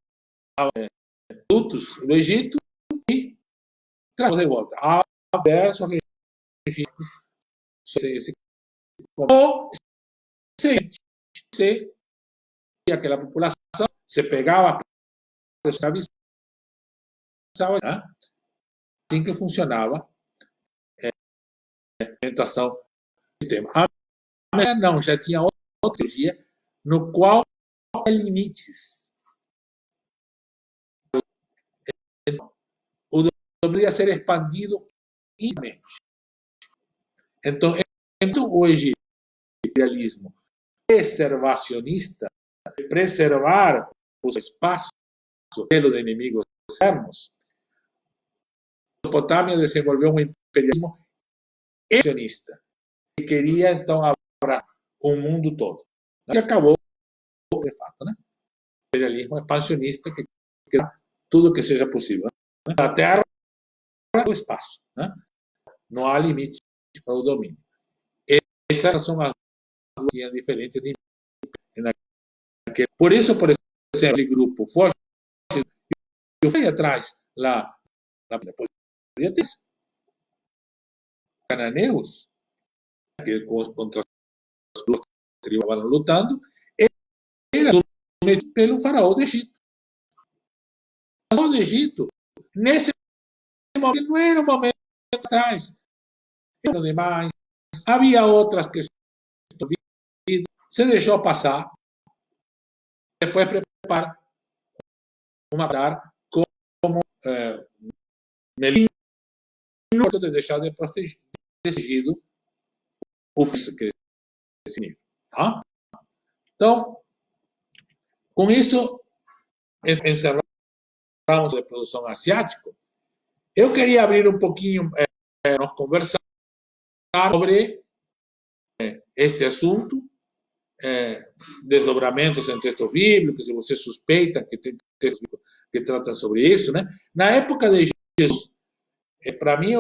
produtos do Egito traz de volta. Há diversos registros ou se aquela população se pegava, escravizava, assim que funcionava a implementação do sistema. A América não, já tinha outra teologia no qual há limites. O deveria ser expandido infinitamente. Então, o imperialismo preservacionista, preservar os espaços pelos inimigos externos, a Mesopotâmia desenvolveu um imperialismo expansionista, que queria, então, abraçar o mundo todo. Que acabou, de fato, né? O imperialismo expansionista que quer tudo que seja possível. Né? Da terra para o espaço. Né? Não há limite para o domínio. Essas são as linhas diferentes de por isso, por exemplo, o grupo foge, eu fui atrás lá, podia ter cananeus, que contra os grupos que estavam lutando, era submetido pelo faraó do Egito. O faraó do Egito, nesse momento, não era um momento atrás, era demais. Havia outras questões, se deixou passar, depois prepara uma batalha como melhor de deixar de protegido o que esse nível. Tá? Então, com isso, encerramos a produção asiática. Eu queria abrir um pouquinho, nós conversar sobre este assunto, desdobramentos em textos bíblicos, se você suspeita que tem textos que tratam sobre isso, né? Na época de Jesus, para mim,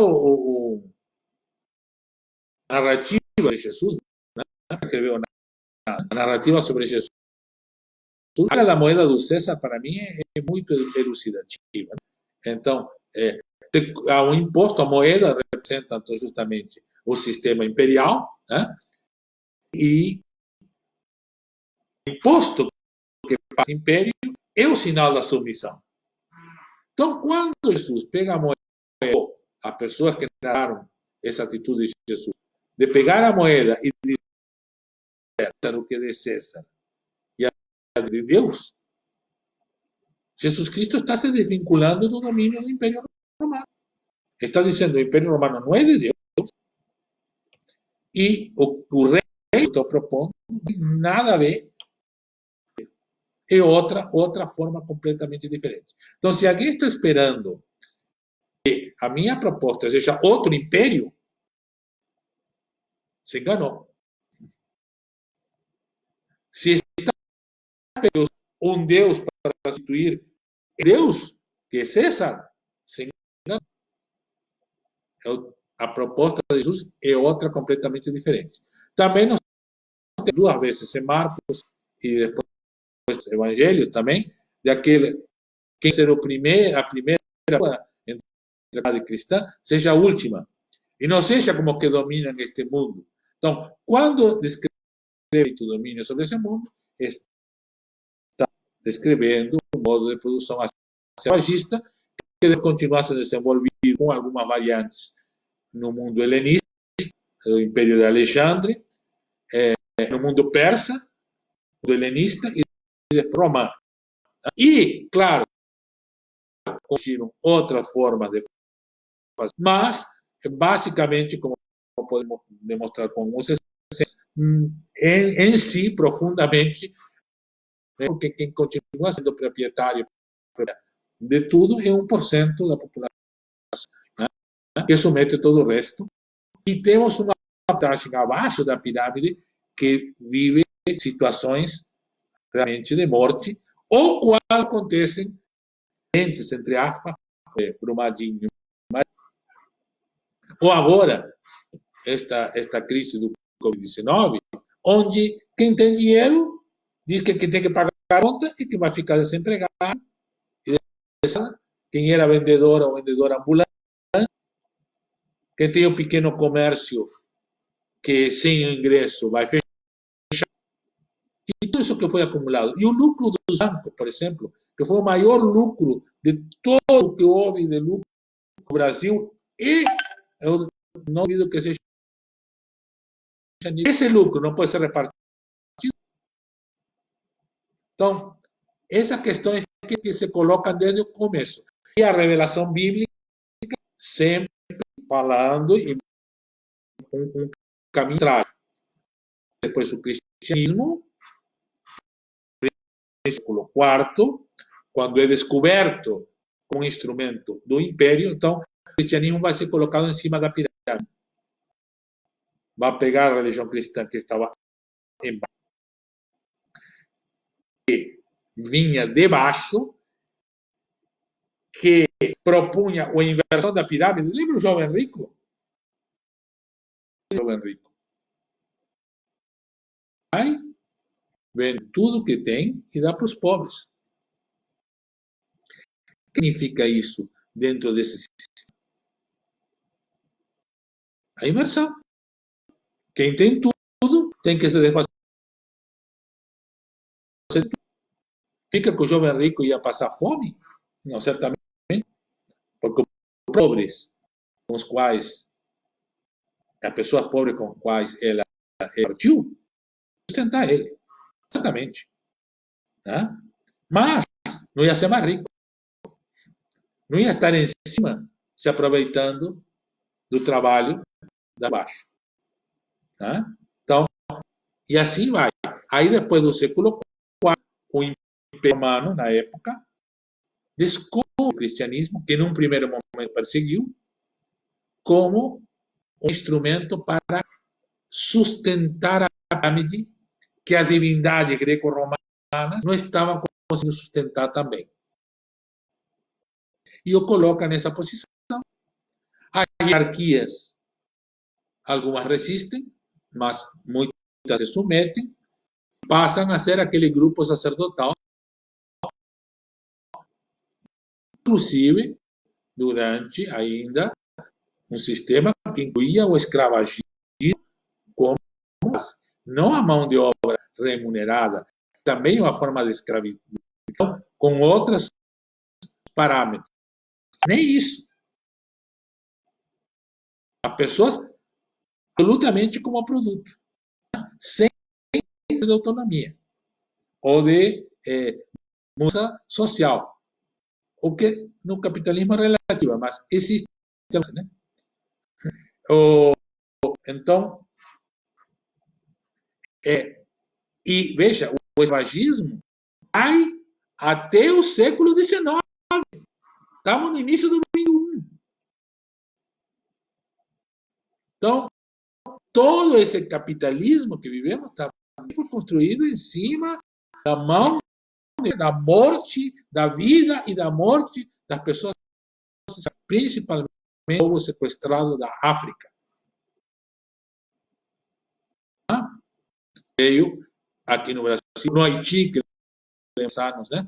a narrativa de Jesus, né? Escreveu a narrativa sobre Jesus, a da moeda do César, para mim, é muito elucidativa. Né? Então, há um imposto, a moeda representa então, justamente o sistema imperial, né? E o imposto que faz o império é o sinal da submissão. Então, quando Jesus pega a moeda, as pessoas que narraram essa atitude de Jesus, de pegar a moeda e dizer o que é de César e a de Deus, Jesus Cristo está se desvinculando do domínio do Império Romano. Está dizendo que o Império Romano não é de Deus e o rei que estou propondo não tem nada a ver, é outra forma completamente diferente. Então, se alguém está esperando que a minha proposta seja outro império, se enganou. Se está esperando um Deus para substituir Deus, que é César, se enganou. A proposta de Jesus é outra completamente diferente. Também nós temos duas vezes em Marcos e depois nos Evangelhos também, de aquele que ser a primeira entrada cristã, seja a última. E não seja como que dominam este mundo. Então, quando descreve o domínio sobre esse mundo, está descrevendo um modo de produção escravagista que deve continuar se desenvolvido com algumas variantes no mundo helenista, do Império de Alexandre, no mundo persa, no mundo helenista e depois romano. E, claro, surgiram outras formas de fazer, mas, basicamente, como podemos demonstrar com alguns exemplos, em si, profundamente, porque quem continua sendo proprietário de tudo é 1% da população, né, que submete todo o resto. E temos uma vantagem abaixo da pirâmide que vive situações realmente de morte, ou quando acontecem entre aspas, Brumadinho. Ou agora, esta crise do Covid-19, onde quem tem dinheiro diz que tem que pagar a conta e que vai ficar desempregado. E quem era vendedor ou vendedora ambulante que tem o pequeno comércio que sem ingresso vai fechar. E tudo isso que foi acumulado. E o lucro dos bancos, por exemplo, que foi o maior lucro de todo o que houve de lucro no Brasil, e eu não duvido que seja esse lucro não pode ser repartido. Então, essa questão é que se coloca desde o começo. E a revelação bíblica sempre falando em um caminho trágico. Depois o cristianismo, no século IV, quando é descoberto como instrumento do império, então o cristianismo vai ser colocado em cima da pirâmide. Vai pegar a religião cristã que estava embaixo, que vinha debaixo, que propunha a inversão da pirâmide. Lembra o jovem rico? O jovem rico vai, vende tudo que tem e dá para os pobres. O que significa isso dentro desse sistema? A inversão. Quem tem tudo tem que se desfazer. Significa que o jovem rico ia passar fome? Não, certamente. Porque os pobres com os quais, as pessoas pobres com as quais ela partiu, sustentar ele. Exatamente. Tá? Mas não ia ser mais rico. Não ia estar em cima se aproveitando do trabalho da baixo. Tá? Então, e assim vai. Aí depois do século IV, o Império Romano, na época, descobre o cristianismo, que num primeiro momento perseguiu, como um instrumento para sustentar a pirâmide que a divindade greco-romana não estava conseguindo sustentar também. E o coloca nessa posição. As hierarquias, algumas resistem, mas muitas se submetem, passam a ser aquele grupo sacerdotal, inclusive durante ainda um sistema que incluía o escravagismo como não a mão de obra remunerada, também uma forma de escravidão, com outros parâmetros. Nem isso. As pessoas absolutamente como produto, sem de autonomia ou de mudança social. O que no capitalismo é relativo, mas existe. Né? Então, e veja, o escravagismo vai até o século XIX. Estamos no início do XXI. Então, todo esse capitalismo que vivemos foi construído em cima da mão da morte, da vida e da morte das pessoas, principalmente o povo sequestrado da África. Veio aqui no Brasil, no Haiti, que temos anos, né?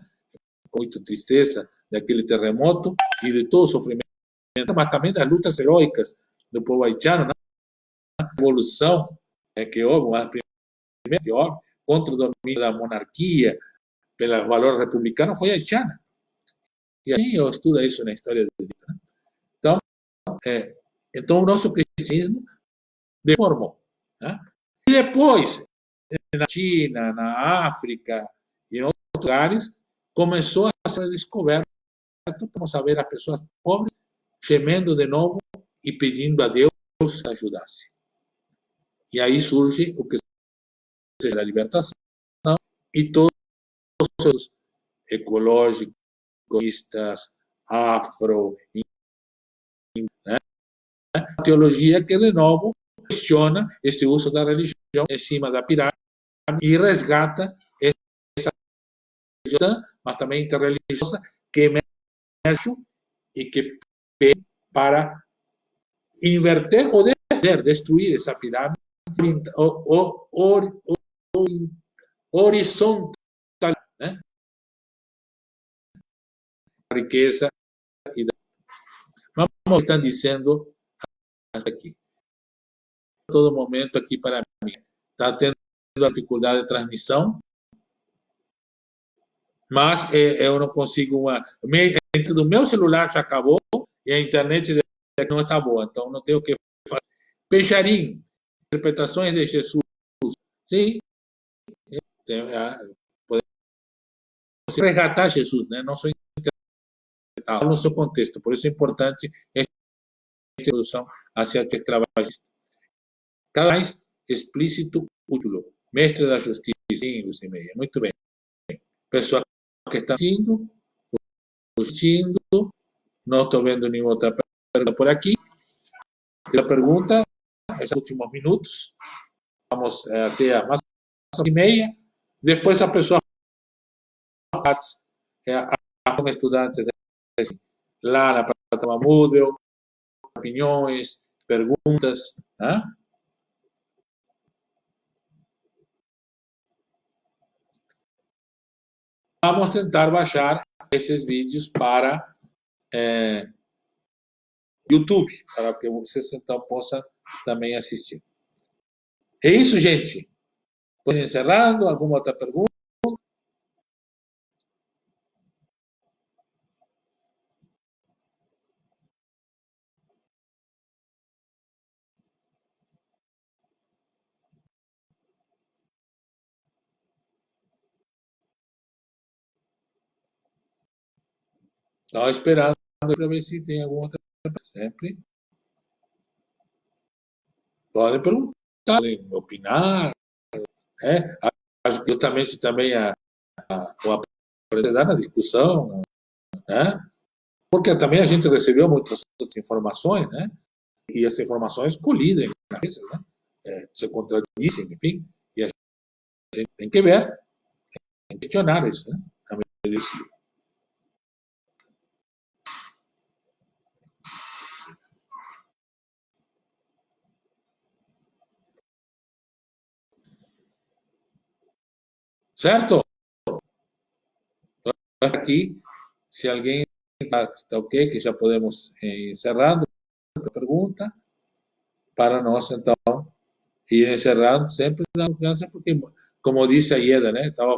Com muita tristeza daquele terremoto e de todo o sofrimento, mas também das lutas heróicas do povo haitiano, né? A revolução que houve, a primeira que houve, contra o domínio da monarquia, pelos valores republicanos, foi haitiana. E aí eu estudo isso na história do direito. Né? Então, o nosso cristianismo deformou. Né? E depois, na China, na África e em outros lugares, começou a ser descoberto, vamos a ver as pessoas pobres gemendo de novo e pedindo a Deus que ajudasse. E aí surge o que seja a libertação e todos os ecológicos, afro, né? A teologia que, de novo, questiona esse uso da religião em cima da pirâmide e resgata essa religião, mas também interreligiosa, que emerge e que pede para inverter ou destruir essa pirâmide horizontal, né? A riqueza e Vamos, están diciendo hasta aquí. Todo momento aqui para mim. Está tendo dificuldade de transmissão, mas eu não consigo uma. Do meu celular já acabou e a internet não está boa, então não tenho o que fazer. Peixarim, interpretações de Jesus. Sim, podemos resgatar Jesus, né? Não só interpretar no seu contexto. Por isso é importante esta introdução hacia o trabalhista. Cada mais explícito útil. Mestre da Justiça, sim, Lucimeia. Muito bem. Pessoal que está assistindo, não estou vendo nenhuma outra pergunta por aqui. A pergunta, esses últimos minutos, vamos até a mais e meia. Depois a pessoa como estudantes lá na plataforma Moodle, opiniões, perguntas. Né? Vamos tentar baixar esses vídeos para YouTube, para que vocês então possam também assistir. É isso, gente. Estou encerrando. Alguma outra pergunta? Estava esperando para ver se tem alguma outra pergunta. Sempre. Podem perguntar, podem opinar. Acho que justamente também o aprender na discussão, né? Porque também a gente recebeu muitas outras informações, né? E essas informações colidem, né? Se contradizem, enfim, e a gente tem que ver, tem que questionar isso, né? Também é possível. Certo? Aqui, se alguém está ok, que já podemos encerrando a pergunta, para nós, então, ir encerrando, sempre dá confiança, porque, como disse a Ieda, né? Estava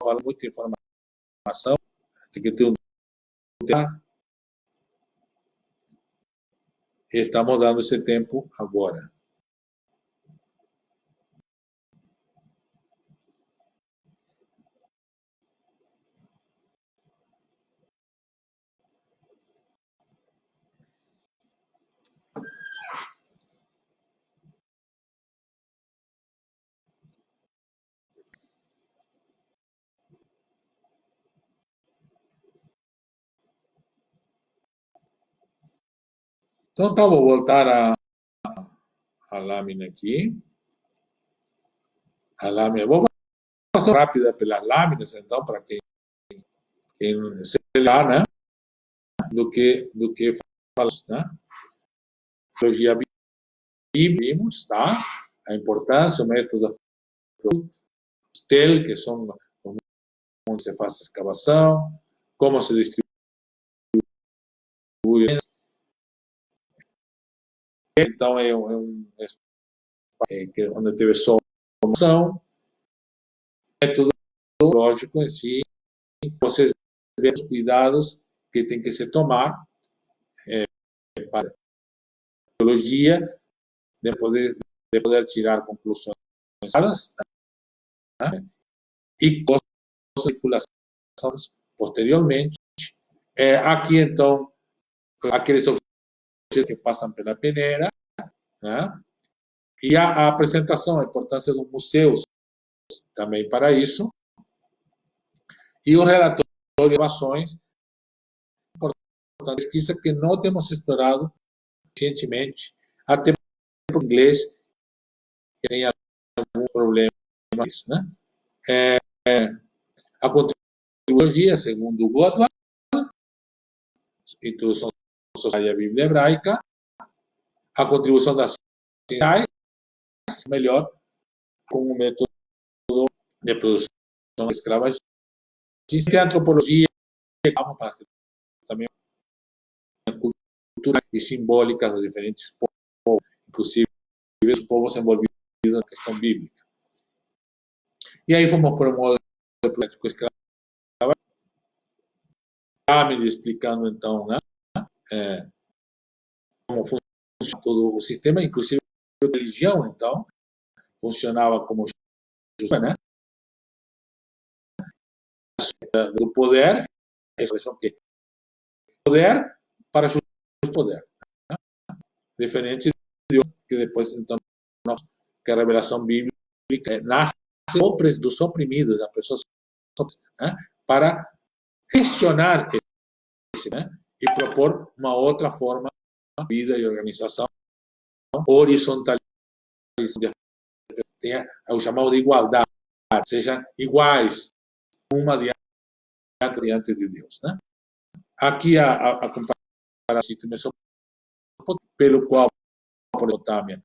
falando muita informação, tem que ter um e estamos dando esse tempo agora. Então, tá, vou voltar a lâmina aqui. A lâmina, vou passar rápida pelas lâminas, então, para quem se lá, né? Do que falamos, né? Teologia bíblica, vimos, tá? A importância, o método TEL, que são onde se faz a escavação, como se distribui, então onde teve só informação, método lógico em si, vocês veem os cuidados que tem que se tomar para a teologia, de poder tirar conclusões claras, né? E manipulações posteriormente. Aqui, então, aqueles objetos que passam pela peneira, né? E a apresentação, a importância dos museus também para isso, e o relatório de inovações, importante pesquisa que não temos explorado recentemente, até por inglês, que tem algum problema com isso, né? A contribuição, segundo Gottwald, introdução social à Bíblia hebraica, a contribuição das ciências, melhor, com o método de produção escravagista, a antropologia, também culturais e simbólicas dos diferentes povos, inclusive os povos envolvidos na questão bíblica. E aí fomos por um modo de prático escravo, me explicando então, né, como funciona todo o sistema, inclusive a religião, então, funcionava como né, do poder, a expressão que poder para poder, né? Diferente de que depois, então, que a revelação bíblica nasce dos oprimidos, das pessoas, né, para questionar esse, né, e propor uma outra forma de vida e organização horizontal, tenha o chamado de igualdade, sejam iguais uma diante de Deus, né? Aqui a comparação pelo qual a Mesopotâmia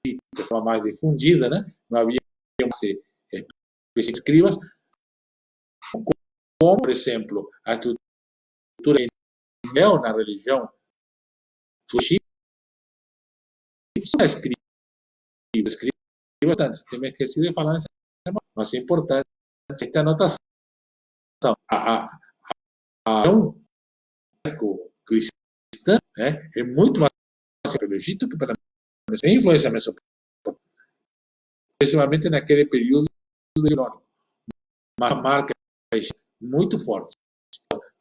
estava mais difundida, né? Não havia escribas, como, por exemplo, a estrutura na religião sushi, escriba bastante. Tem me esquecido de falar nessa semana, mas é importante esta anotação. A cristã, né, é muito mais pelo Egito que pela influência mesopotâmica, principalmente naquele período babilônico. Uma marca muito forte.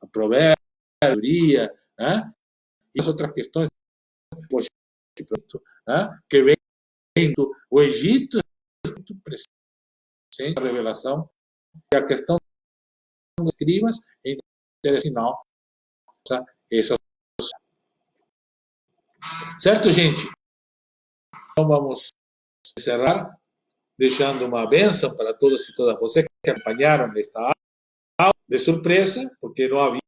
A provérbia, né, e as outras questões, né, que vem do Egito, é muito presente a revelação, e a questão dos escribas é interessante, essa. Certo, gente? Então vamos encerrar deixando uma bênção para todos e todas vocês que acompanharam esta aula de surpresa, porque não havia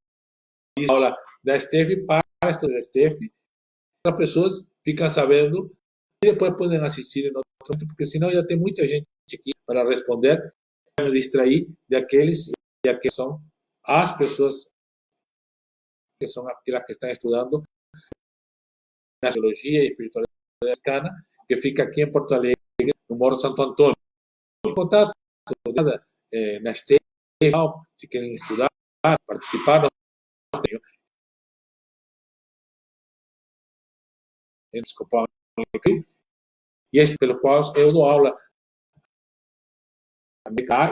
aula da STEF para estudos da STEF. As pessoas ficam sabendo e depois podem assistir em outro momento, porque senão já tem muita gente aqui para responder, para me distrair daqueles e aqueles são as pessoas que são aquelas que estão estudando na teologia e espiritualidade mexicana, que fica aqui em Porto Alegre, no Morro Santo Antônio. Contato na STEF, se querem estudar, participar, e esse pelo qual eu dou aula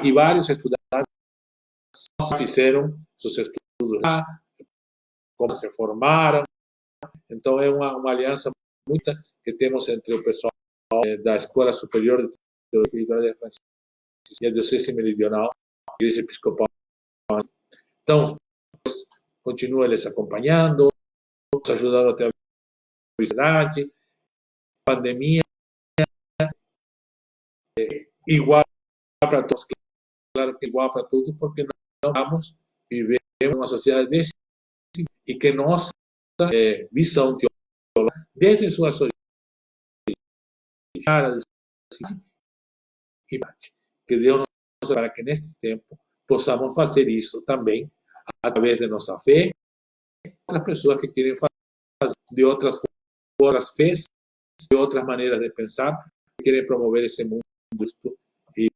e vários estudantes fizeram seus estudos lá, como se formaram. Então é uma aliança muito que temos entre o pessoal da Escola Superior de Teologia Espiritual Francisco e a Diocese Meridional, a Igreja Episcopal. Então, continua eles acompanhando, nos ajudando até a universidade, pandemia, igual para todos, claro que igual para todos, porque não vamos viver em uma sociedade desse e que nossa visão teológica, desde suas origens, que Deus nos para que neste tempo possamos fazer isso também através de nossa fé, outras pessoas que querem fazer de outras fés, de outras maneiras de pensar, que querem promover esse mundo justo e